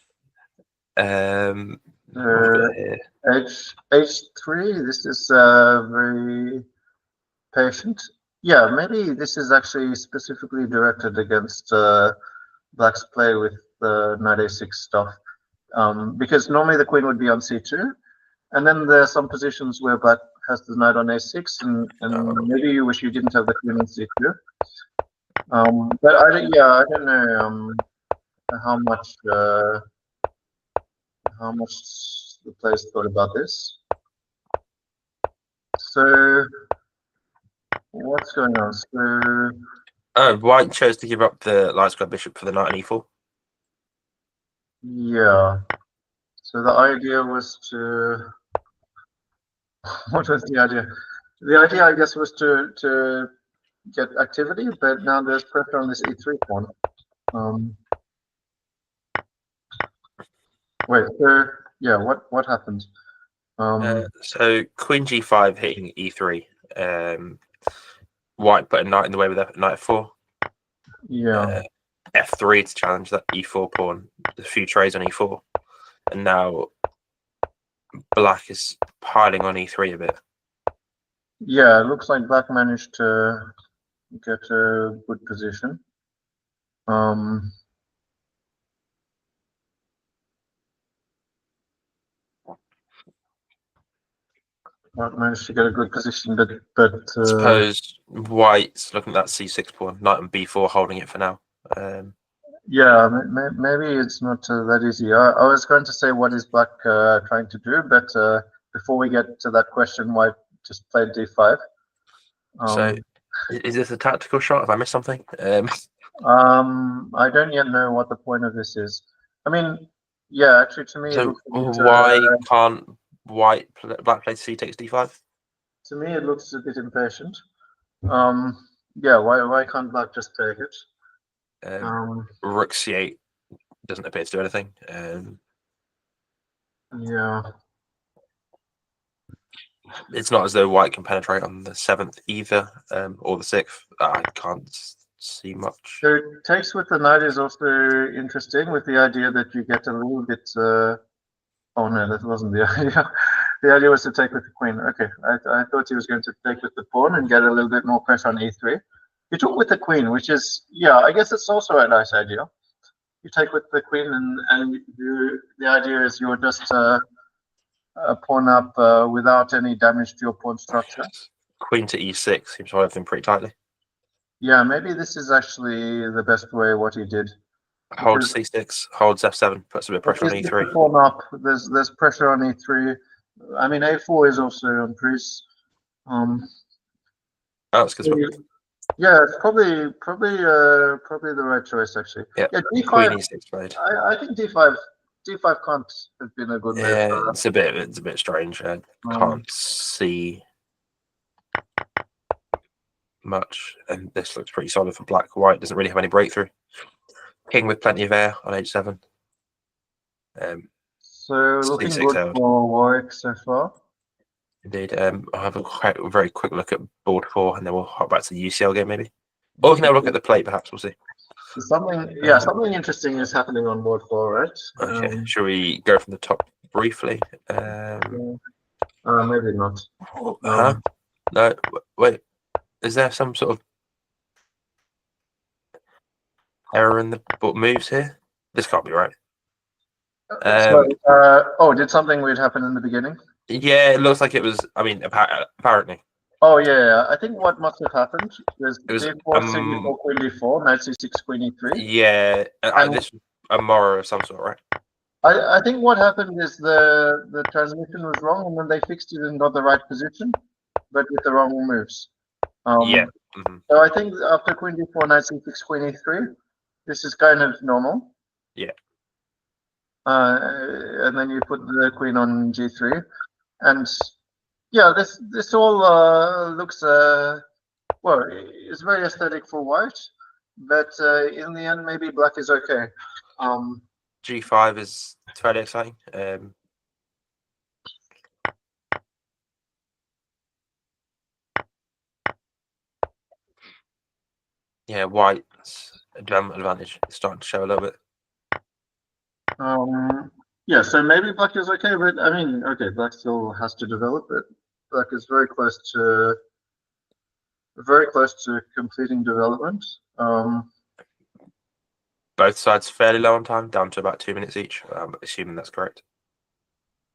have we got here? H3. This is very patient. Yeah, maybe this is actually specifically directed against Black's play with the knight a6 stuff. Because normally the queen would be on c2, and then there are some positions where Black has the knight on a6, and maybe you wish you didn't have the queen on c2. But I don't know how much the players thought about this. So what's going on? So White chose to give up the light square bishop for the knight on e4. yeah. So the idea was to what was the idea? The idea, I guess, was to get activity, but now there's pressure on this e3 pawn. Wait, so yeah, what happened? So queen g5 hitting e3. White put a knight in the way with knight f4. Yeah. F3 to challenge that e4 pawn. The few trays on e4, and now Black is piling on e3 a bit. Yeah, it looks like Black managed to get a good position. Black managed to get a good position, but I suppose White's looking at that c6 pawn, knight on b4, holding it for now. yeah, maybe it's not that easy. I was going to say what is Black trying to do, but before we get to that question, White just played d5. So, is this a tactical shot? Have I missed something? I don't yet know what the point of this is. I mean, yeah, actually, to me, So it looks a bit, why can't Black play c takes d5? to me, it looks a bit impatient. Yeah, why can't Black just take it? Rook c8 doesn't appear to do anything. Yeah. It's not as though White can penetrate on the 7th either, or the 6th. I can't see much. So takes with the knight is also interesting, with the idea that you get a little bit. Oh no, that wasn't the idea. The idea was to take with the queen. Okay, I thought he was going to take with the pawn and get a little bit more pressure on e3. You took with the queen, which is, yeah, I guess it's also a nice idea. You take with the queen, and the idea is you're just pawn up without any damage to your pawn structure. Queen to e6 seems to hold everything pretty tightly. Yeah, maybe this is actually the best way what he did. Holds c6, holds f7, puts a bit of pressure on e3. Pawn up. There's pressure on e3. I mean, a4 is also on crease. That's good. Yeah, it's probably the right choice actually. Yeah, d5. Queen e6 played. I think d5 can't have been a good move. Yeah, it's a bit strange. I can't see much, and this looks pretty solid for Black. White doesn't really have any breakthrough. King with plenty of air on h7. So looking good for Warwick so far. Indeed. I'll have a very quick look at board 4, and then we'll hop back to the UCL game maybe. Or we can have a look at the plate, perhaps. We'll see. Something interesting is happening on board 4, right? Okay. Should we go from the top briefly? Maybe not. No. Wait. Is there some sort of error in the moves here? This can't be right. Did something weird happen in the beginning? Yeah, it looks like it was. I mean, apparently. Oh yeah. I think what must have happened was d4, c4, queen d4, knight c6, queen e3. Yeah, this was a Moro of some sort, right? I think what happened is the transmission was wrong, and then they fixed it and got the right position, but with the wrong moves. Yeah. So I think after queen d4, knight c6, queen e3, this is kind of normal. Yeah. And then you put the queen on g3, and yeah, this all looks well. It's very aesthetic for White, but in the end, maybe Black is okay. G5 is fairly exciting. Yeah, White development advantage is starting to show a little bit. Yeah, so maybe black is okay, but I mean, okay, black still has to develop it. Black is very close to completing development. Both sides fairly low on time, down to about 2 minutes each. Assuming that's correct.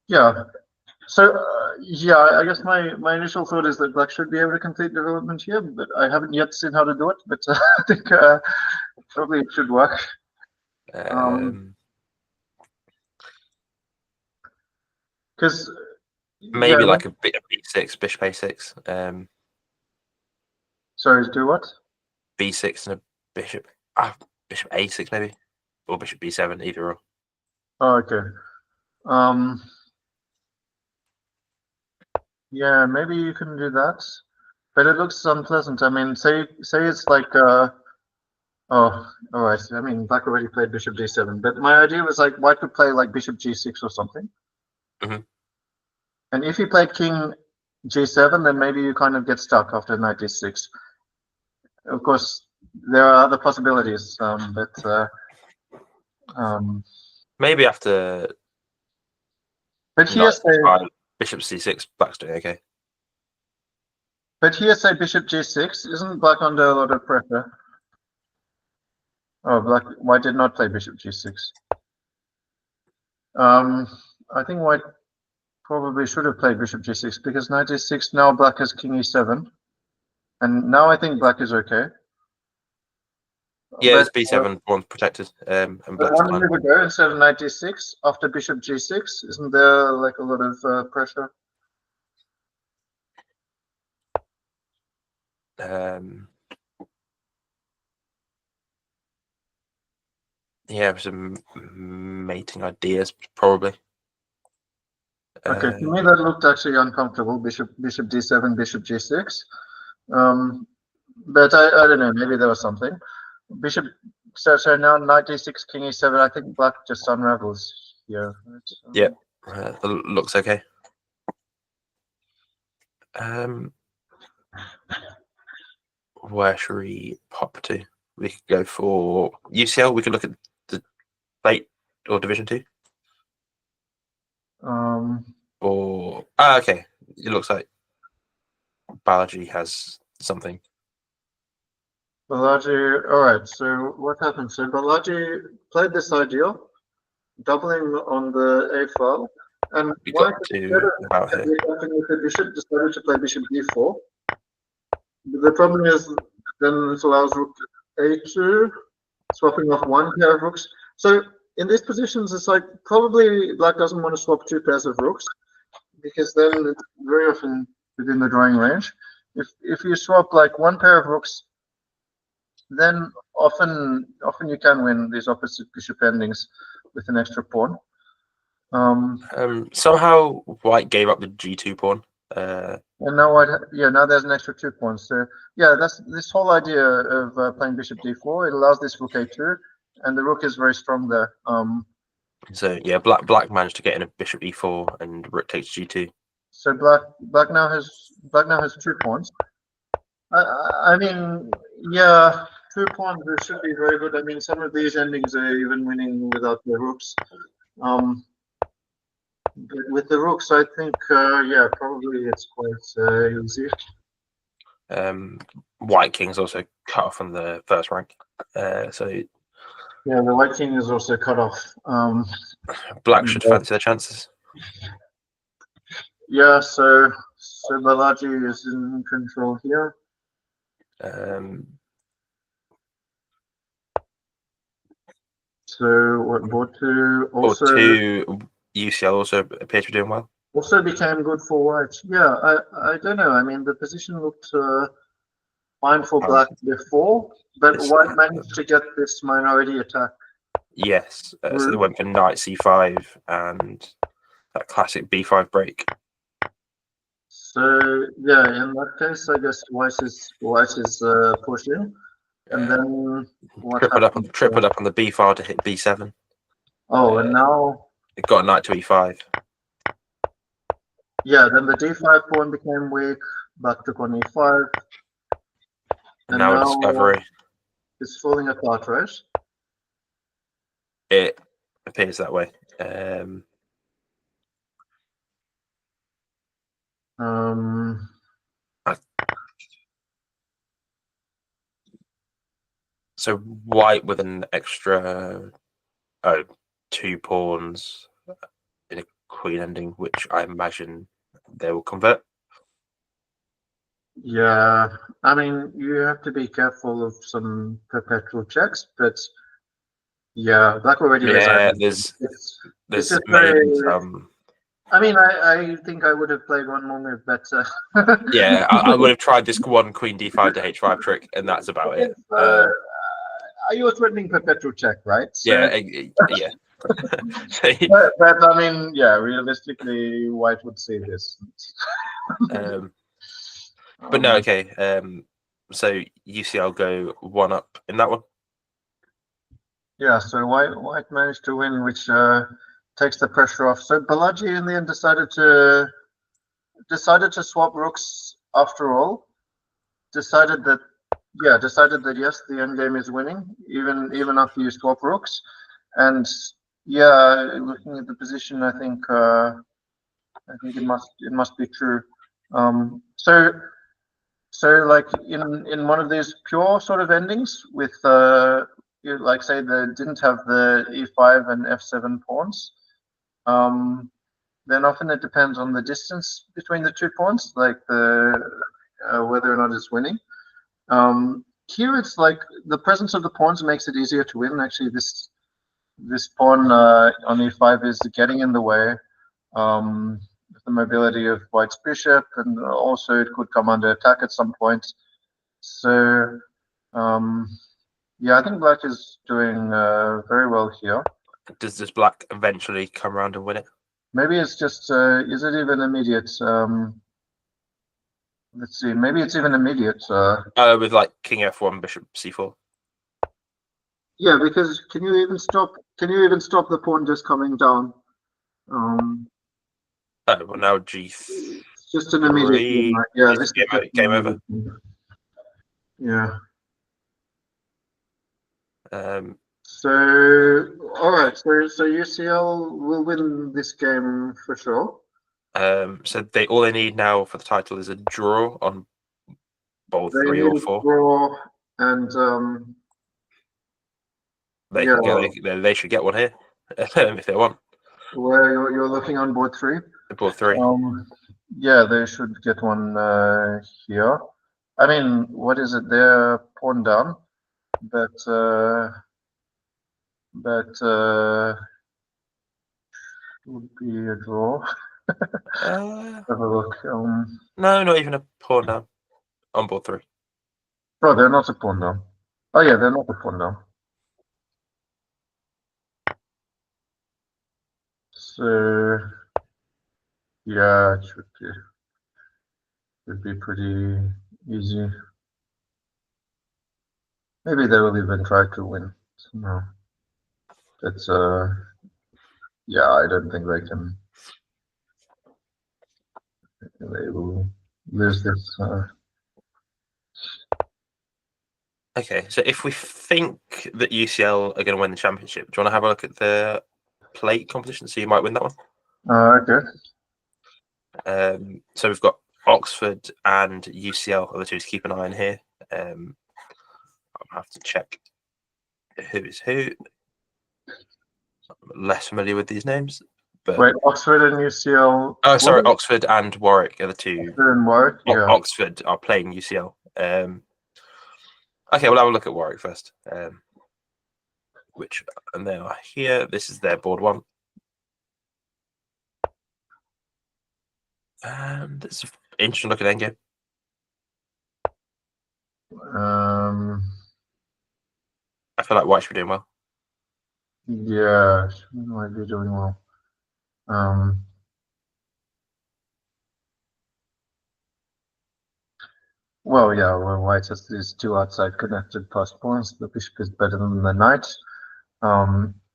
Yeah. So yeah, I guess my initial thought is that black should be able to complete development here, but I haven't yet seen how to do it. But I think probably it should work. Because maybe like a bit of b6, bishop a6. Sorry, do what? b6 and a bishop. Bishop a6 maybe, or bishop b7, either or. Oh, okay. Yeah, maybe you can do that, but it looks unpleasant. I mean, say it's like oh, all right. I mean, black already played bishop d7, but my idea was like white could play like bishop g6 or something. Mm-hmm. And if you played king g7, then maybe you kind of get stuck after knight d6. Of course, there are other possibilities, but maybe after. But here say bishop c6, black's doing okay. But here say bishop g6, isn't black under a lot of pressure? Oh, white did not play bishop g6. I think white probably should have played bishop g6 because knight d6, now black has king e7. And now I think black is okay. Yeah, it's b7 pawn protected. And black's one move ago instead of knight d6 after bishop g6, isn't there like a lot of pressure? Yeah, some mating ideas probably. Okay, to me that looked actually uncomfortable. Bishop d7, bishop g6. But I don't know. Maybe there was something. Bishop. So now knight d6, king e7. I think black just unravels here. Yeah, looks okay. Where should we pop to? We could go for UCL. We could look at the Fate or Division 2. Okay. It looks like Balaji has something. Balaji, all right. So what happened? So Balaji played this idea, doubling on the a file, and we got to about here. The bishop decided to play bishop d4. The problem is then it allows rook a2, swapping off one pair of rooks. So in these positions, it's like probably black doesn't want to swap two pairs of rooks because then it's very often within the drawing range. If you swap like one pair of rooks, then often you can win these opposite bishop endings with an extra pawn. Somehow white gave up the g2 pawn. And now now there's an extra 2 pawns. So yeah, that's this whole idea of playing bishop d4. It allows this rook a2, and the rook is very strong there. So yeah, black managed to get in a bishop e4, and rook takes g2. So black now has 2 pawns. I mean, yeah, 2 pawns should be very good. I mean, some of these endings are even winning without the rooks. But with the rooks, I think, yeah, probably it's quite easy. White king's also cut off on the first rank. So yeah, the white king is also cut off. Black should fancy their chances. Yeah, so Balaji is in control here. So what Botu also UCL also appears to be doing well. Also became good for white. Yeah, I don't know. I mean, the position looked fine for black before, but white managed to get this minority attack. Yes, so they went for knight c5 and that classic b5 break. So yeah, in that case, I guess white is pushing, and then tripled up on the b file to hit b7. Oh, and now it got a knight to e5. Yeah, then the d5 pawn became weak. Black took on e5. And now a discovery. is falling apart, right? It appears that way. So white with an extra 2 pawns in a queen ending, which I imagine they will convert. Yeah, I mean, you have to be careful of some perpetual checks, but yeah, black already Yeah, resigned. there's just maybe very, some. I mean, I think I would have played one more move better. Yeah, I would have tried this one queen d5 to h5 trick, and that's about it. You were threatening perpetual check, right? So, Yeah. but I mean, yeah, realistically, white would see this. But no, okay. So UCL go 1 up in that one. Yeah, so white managed to win, which takes the pressure off. So Balaji in the end decided to swap rooks after all. Decided that yes, the endgame is winning, even after you swap rooks. And yeah, looking at the position, I think it must be true. So like in one of these pure sort of endings with like say they didn't have the e5 and f7 pawns, then often it depends on the distance between the 2 pawns, like the whether or not it's winning. Here it's like the presence of the pawns makes it easier to win. Actually, this pawn on e5 is getting in the way. The mobility of white's bishop, and also it could come under attack at some point. So, yeah, I think black is doing very well here. Does this black eventually come around and win it? Maybe it's just, is it even immediate? Let's see, maybe it's even immediate. With like king f1, bishop c4. Yeah, because can you even stop the pawn just coming down? Oh, well, now g3. It's just an immediate one, right? Yeah, this is game over. Yeah. So all right, so UCL will win this game for sure. So all they need now for the title is a draw on both 3 or 4. Draw, and they should get one here if they want. Where you're looking on board 3. Board 3. Yeah, they should get one here. I mean, what is it? They're pawn down, but would be a draw. Have a look. No, not even a pawn down on board 3. Oh, they're not a pawn down. Oh yeah, they're not a pawn down. So yeah, it should be pretty easy. Maybe they will even try to win. No, that's yeah, I don't think they can. They will lose this. Okay, so if we think that UCL are going to win the championship, do you want to have a look at the plate competition? So you might win that one. Okay. So we've got Oxford and UCL are the two to keep an eye on here. I'll have to check who is who. I'm less familiar with these names. But wait, Oxford and UCL. Oh, sorry, Oxford and Warwick are the two. Oxford and Warwick, yeah. Oxford are playing UCL. Okay, we'll have a look at Warwick first. And they are here. This is their board 1. It's an interesting looking endgame. I feel like white should be doing well. Yeah, she might be doing well. Well, yeah, well, white has these 2 outside connected passed pawns. The bishop is better than the knight.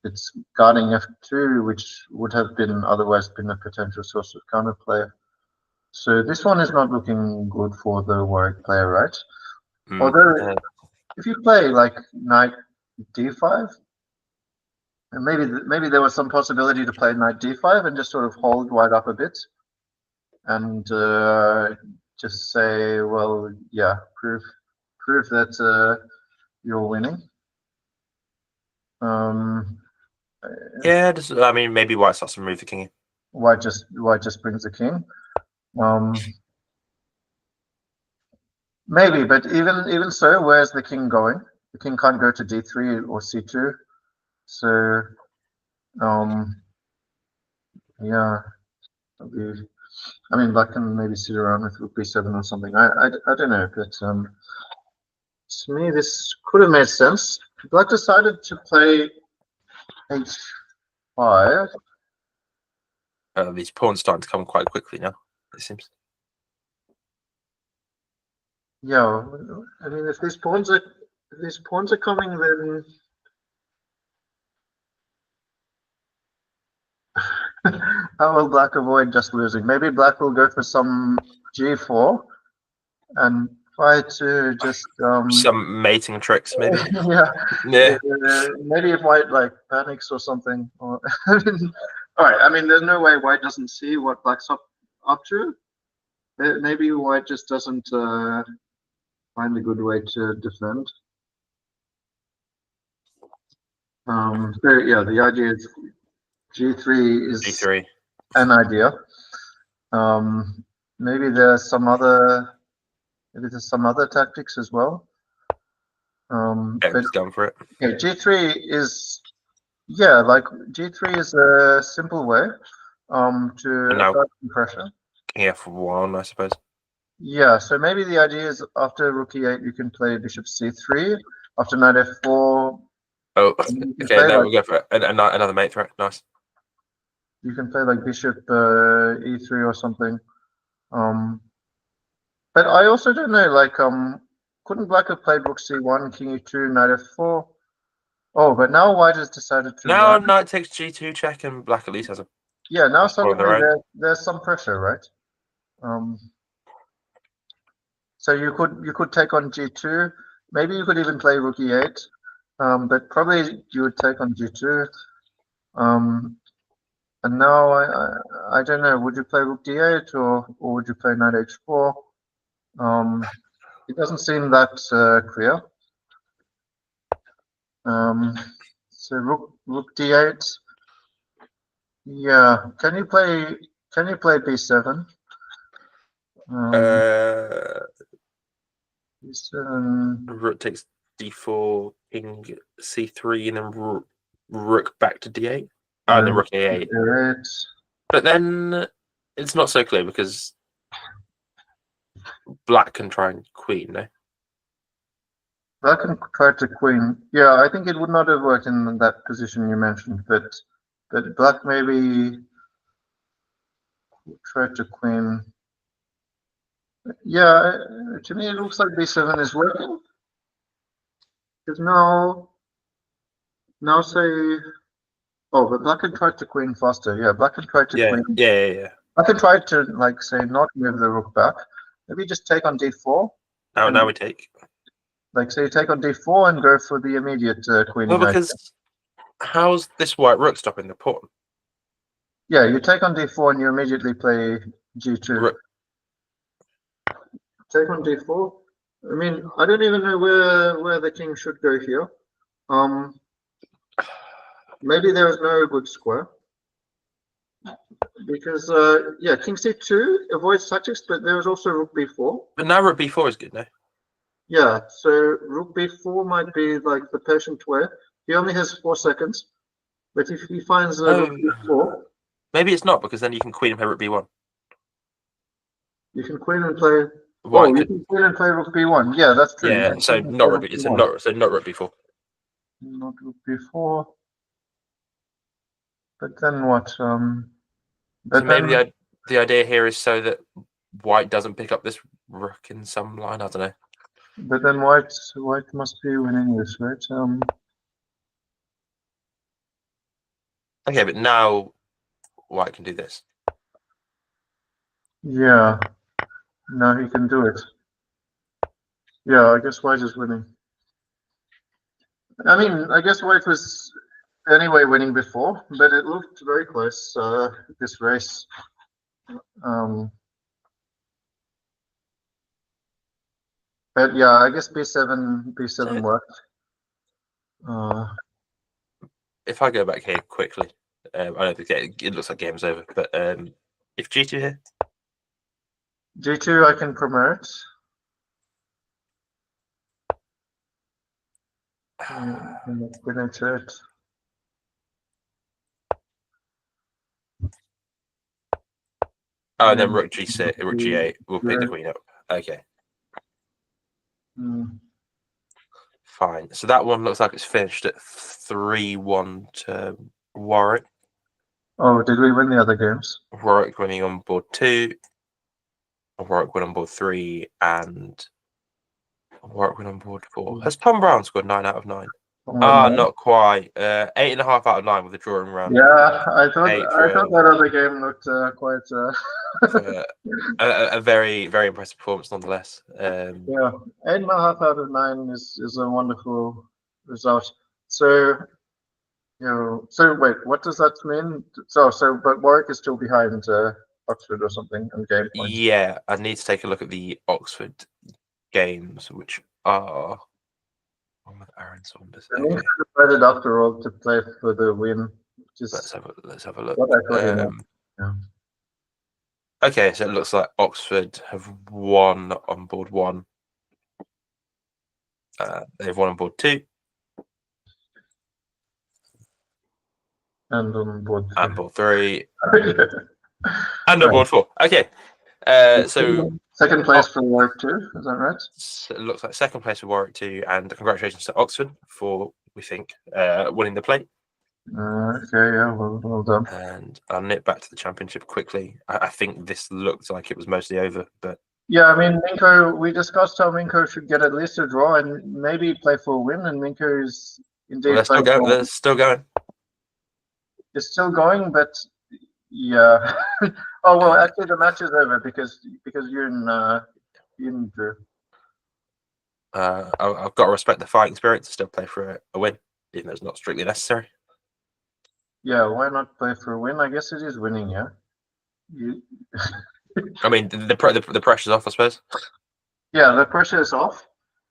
It's guarding f2, which would have been otherwise been a potential source of counterplay. So this one is not looking good for the Warwick player, right? Although if you play like knight d5, and maybe there was some possibility to play knight d5 and just sort of hold white up a bit, and just say, well, yeah, prove that you're winning. Yeah, I mean, maybe white starts to move the king in. White just brings the king. Maybe, but even so, where's the king going? The king can't go to d3 or c2. So, yeah, I mean, black can maybe sit around with rook b7 or something. I don't know, but to me this could have made sense. Black decided to play h5. These pawns starting to come quite quickly now, it seems. Yeah, I mean, if these pawns are coming, then how will black avoid just losing? Maybe black will go for some g4 and try to just some mating tricks, maybe. yeah. Maybe if white like panics or something. Or all right. I mean, there's no way white doesn't see what black's up to. Maybe white just doesn't find a good way to defend. So yeah, the idea is g3 is g3 an idea. Maybe there's some other tactics as well. But going for it. Yeah, g3 is like g3 is a simple way to apply some pressure. King f1, I suppose. Yeah, so maybe the idea is after rook e8 you can play bishop c3. After knight f4. Oh, okay. Now we'll go for another mate threat. Nice. You can play like bishop e3 or something. But I also don't know. Like, couldn't black have played rook c1, king e2, knight f4? Oh, but now white has decided to. Now knight takes g2 check, and black at least has a. Yeah, now suddenly there's some pressure, right? So you could take on g2. Maybe you could even play rook e8. But probably you would take on g2. And now I don't know. Would you play rook d8 or would you play knight h4? It doesn't seem that clear. So rook d8. Yeah. Can you play b7? B7. Rook takes d4, king c3, and then rook back to d8. And then rook a8. But then it's not so clear because black can try and queen, no? Black can try to queen. Yeah, I think it would not have worked in that position you mentioned, but black maybe try to queen. Yeah, to me it looks like b7 is working. Because now say, oh, but black can try to queen faster. Yeah, black can try to queen. Yeah. I can try to, like, say, not move the rook back. Maybe just take on d4. Now we take. Like, say, take on d4 and go for the immediate queen. Well, because how's this white rook stopping the pawn? Yeah, you take on d4 and you immediately play g2. Rook. Take on d4. I mean, I don't even know where the king should go here. Maybe there is no good square. Because, yeah, king c2 avoids tactics, but there is also rook b4. But now rook b4 is good, no? Yeah, so rook b4 might be like the patient way. He only has 4 seconds. But if he finds rook b4... Maybe it's not, because then you can queen and play rook b1. You can queen and play... you can queen and play rook b1. Yeah, that's true. Yeah, so not rook b4. Not rook b4. Not rook b4. But then what? But so maybe the idea here is so that white doesn't pick up this rook in some line. I don't know. But then white must be winning this, right? Okay, but now white can do this. Yeah. Now he can do it. Yeah, I guess white is winning. I mean, I guess White was anyway winning before, but it looked very close, this race. But yeah, I guess B7 worked. If I go back here quickly, I know it looks like game's over, but if G2 here, G2 I can promote. Win into it. Oh, and then Rook G6, Rook G8 will pick the queen up. Okay. Fine. So that one looks like it's finished at 3-1 to Warwick. Oh, did we win the other games? Warwick winning on board 2. Warwick win on board 3, and Warwick win on board 4. Has Tom Brown scored 9 out of 9? Not quite. 8.5 out of 9 with the drawing round. Yeah, I thought that other game looked quite. A very, very impressive performance, nonetheless. Yeah, 8.5 out of 9 is a wonderful result. So, so wait, what does that mean? But Warwick is still behind Oxford or something on game points. Yeah, I need to take a look at the Oxford games, which are. Aaron Saunders. I think I decided after all to play for the win. Let's have a look. Yeah. Okay, so it looks like Oxford have won on board 1. They've won on board 2. And on board 3. And board 3. And on board 4. Okay. So second place for Warwick 2, is that right? It looks like second place for Warwick 2, and congratulations to Oxford for, we think, winning the plate. Okay, yeah, well done. And I'll nip back to the championship quickly. I think this looked like it was mostly over, but yeah, I mean, Minko, we discussed how Minko should get at least a draw and maybe play for a win, and Minko is indeed. They're still going. They're still going. It's still going, but yeah. Oh well, actually, the match is over because you drew. I've got to respect the fighting spirit to still play for a win, even though it's not strictly necessary. Yeah, why not play for a win? I guess it is winning, yeah. I mean, the pressure's off, I suppose. Yeah, the pressure is off.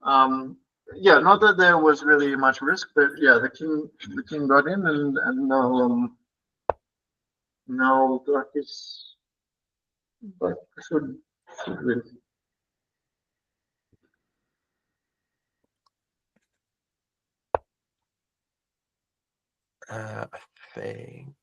Yeah, not that there was really much risk, but yeah, the king got in, and now Black should win. I think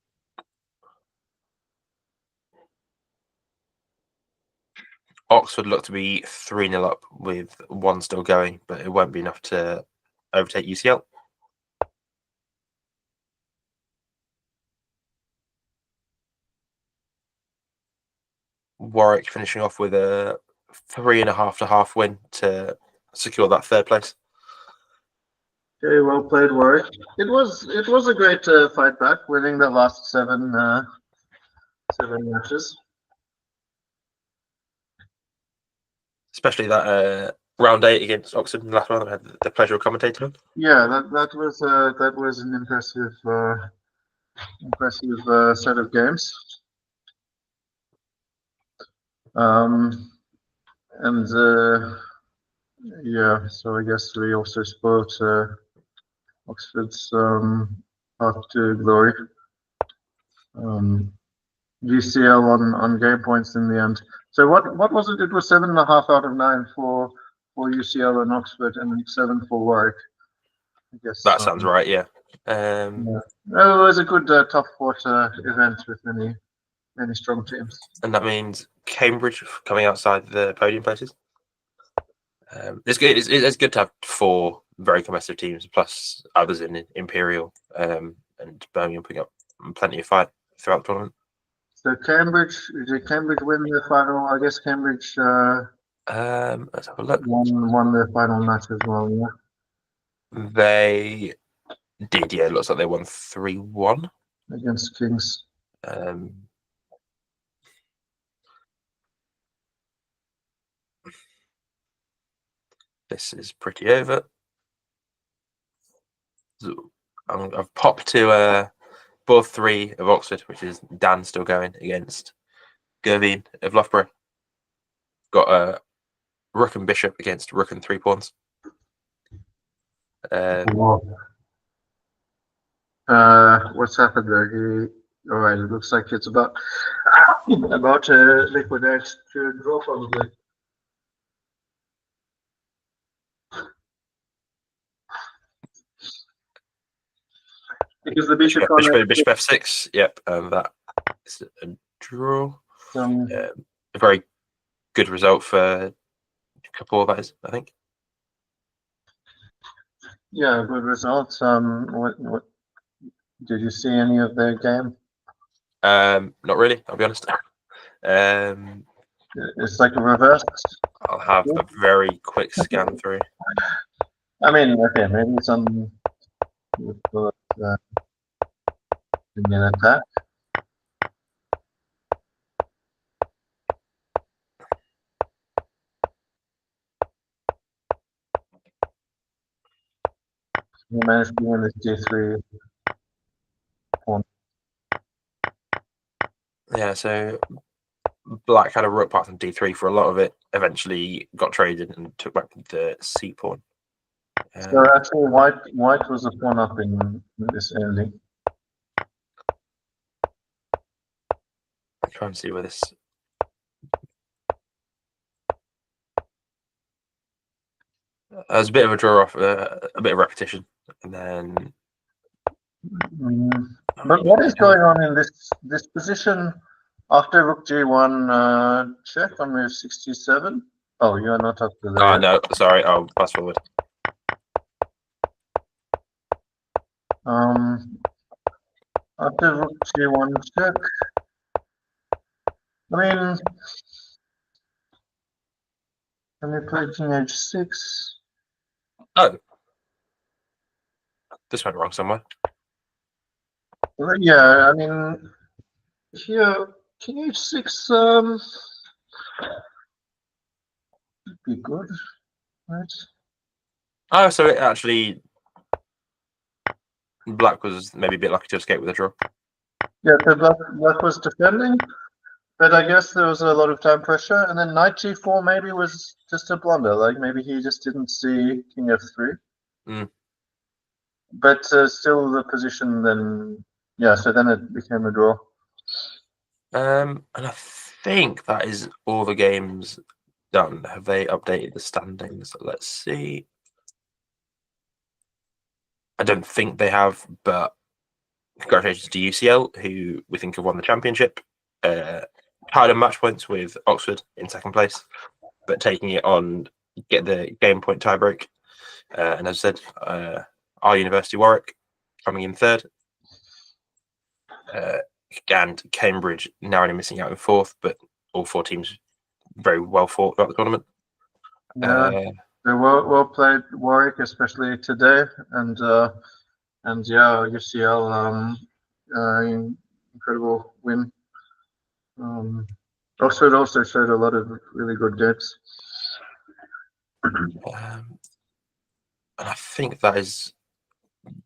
Oxford look to be 3-0 up with 1 still going, but it won't be enough to overtake UCL. Warwick finishing off with a 3.5 to half win to secure that 3rd place. Very well played, Warwick. It was a great fight back, winning the last 7 matches. Especially that round 8 against Oxford in the last round. I had the pleasure of commentating on. Yeah, that was an impressive set of games. And yeah, so I guess we also spoiled Oxford's path to glory. UCL on game points in the end. So what was it? It was 7.5 out of 9 for UCL and Oxford, and 7 for Warwick. I guess that sounds right. Yeah. Yeah. It was a good top 4 event with many strong teams. And that means Cambridge coming outside the podium places. It's good. It's good to have 4 very competitive teams, plus others in Imperial and Birmingham putting up plenty of fight throughout the tournament. So did Cambridge win the final? I guess Cambridge let's have a look. Won their final match as well, yeah. They did, yeah. It looks like they won 3-1 against Kings. This is pretty over. I've popped to board 3 of Oxford, which is Dan still going against Gervine of Loughborough. Got a rook and bishop against rook and 3 pawns. What's happened there? All right, it looks like it's about to liquidate to a draw probably. Because the bishop f6. Yep, that is a draw. A very good result for a couple of those, I think. Yeah, good results. What did you see any of their game? Not really, I'll be honest. It's like a reverse. I'll have a very quick scan through. I mean, okay, maybe some attack. He managed to win this G3 pawn. Yeah, so Black had a rook path on D3 for a lot of it. Eventually got traded and took back the C pawn. So actually, white was a pawn up in this ending. I'm trying to see where this. There's a bit of a draw off, a bit of repetition, and then. But what is going on in this position after Rook G1 check on move 67? Oh, you're not up to there. Oh no, sorry. I'll pass forward. After Rook G1 check, I mean, can we play King H6? Oh, this went wrong somewhere. Yeah, I mean, here King H6 would be good, right? Oh, so it actually Black was maybe a bit lucky to escape with a draw. Yeah, so Black was defending, but I guess there was a lot of time pressure, and then Knight G4 maybe was just a blunder. Like maybe he just didn't see King F3. But still, the position then, yeah. So then it became a draw. And I think that is all the games done. Have they updated the standings? Let's see. I don't think they have, but congratulations to UCL, who we think have won the championship. Tied on match points with Oxford in second place, but taking it on, get the game point tiebreak. And as I said, our University Warwick coming in third. And Cambridge narrowly missing out in fourth, but all 4 teams very well fought throughout the tournament. Yeah, they well played Warwick, especially today, and yeah, UCL incredible win. Oxford also showed a lot of really good games. And I think that is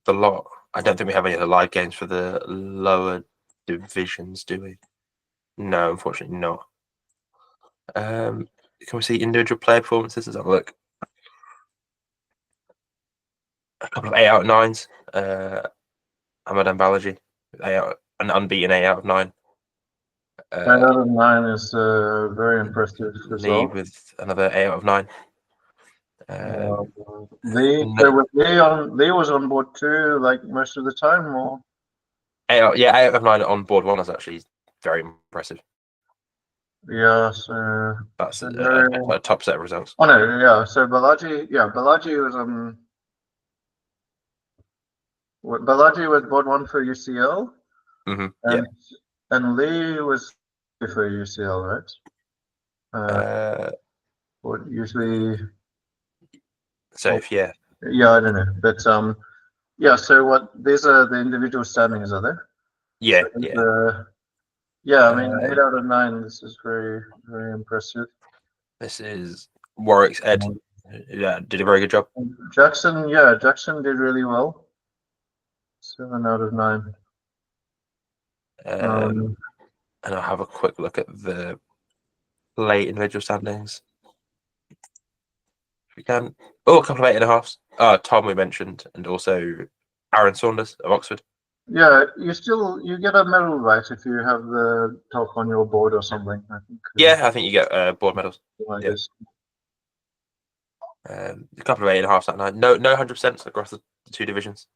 the lot. I don't think we have any other live games for the lower divisions, do we? No, unfortunately not. Can we see individual player performances? Let's have a look. A couple of 8 out of 9s. Hamadan Balaji, an unbeaten 8 out of 9. 8 out of 9 is very impressive result. Lee with another 8 out of 9. Lee was on board too, like most of the time, or 8 out of 9 on board 1 is actually very impressive. Yeah, so that's a top set of results. Oh no, yeah. So Balaji was Balaji was board 1 for UCL, and Lee was for UCL, right? What usually safe, yeah. Yeah, I don't know, but yeah. So what? These are the individual standings, are there? Yeah, so yeah. I mean, 8 out of 9. This is very, very impressive. This is Warwick's Ed. Yeah, did a very good job. Jackson did really well. 7 out of 9. And I'll have a quick look at the play individual standings. If we can. Oh, a couple of 8.5s. Tom we mentioned, and also Aaron Saunders of Oxford. Yeah, you get a medal, right, if you have the top on your board or something. I think. Yeah, I think you get board medals. Like Yeah. this. A couple of 8.5s that night. No 100% across the 2 divisions.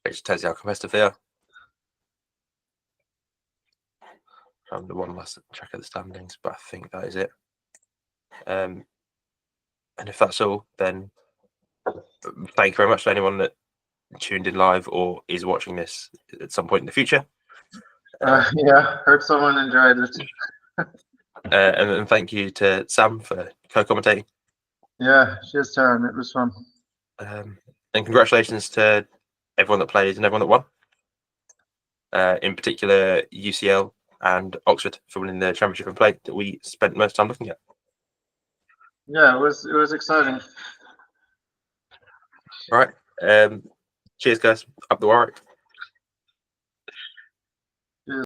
Which tells you how competitive they are. The one last check at the standings, but I think that is it. And if that's all, then thank you very much to anyone that tuned in live or is watching this at some point in the future. Yeah, hope someone enjoyed it. And thank you to Sam for co-commentating. Yeah, cheers, Taran. It was fun. And congratulations to everyone that played and everyone that won. In particular, UCL and Oxford for winning the championship and play that we spent most time looking at. Yeah, it was exciting. All right. Cheers, guys. Up the Warwick.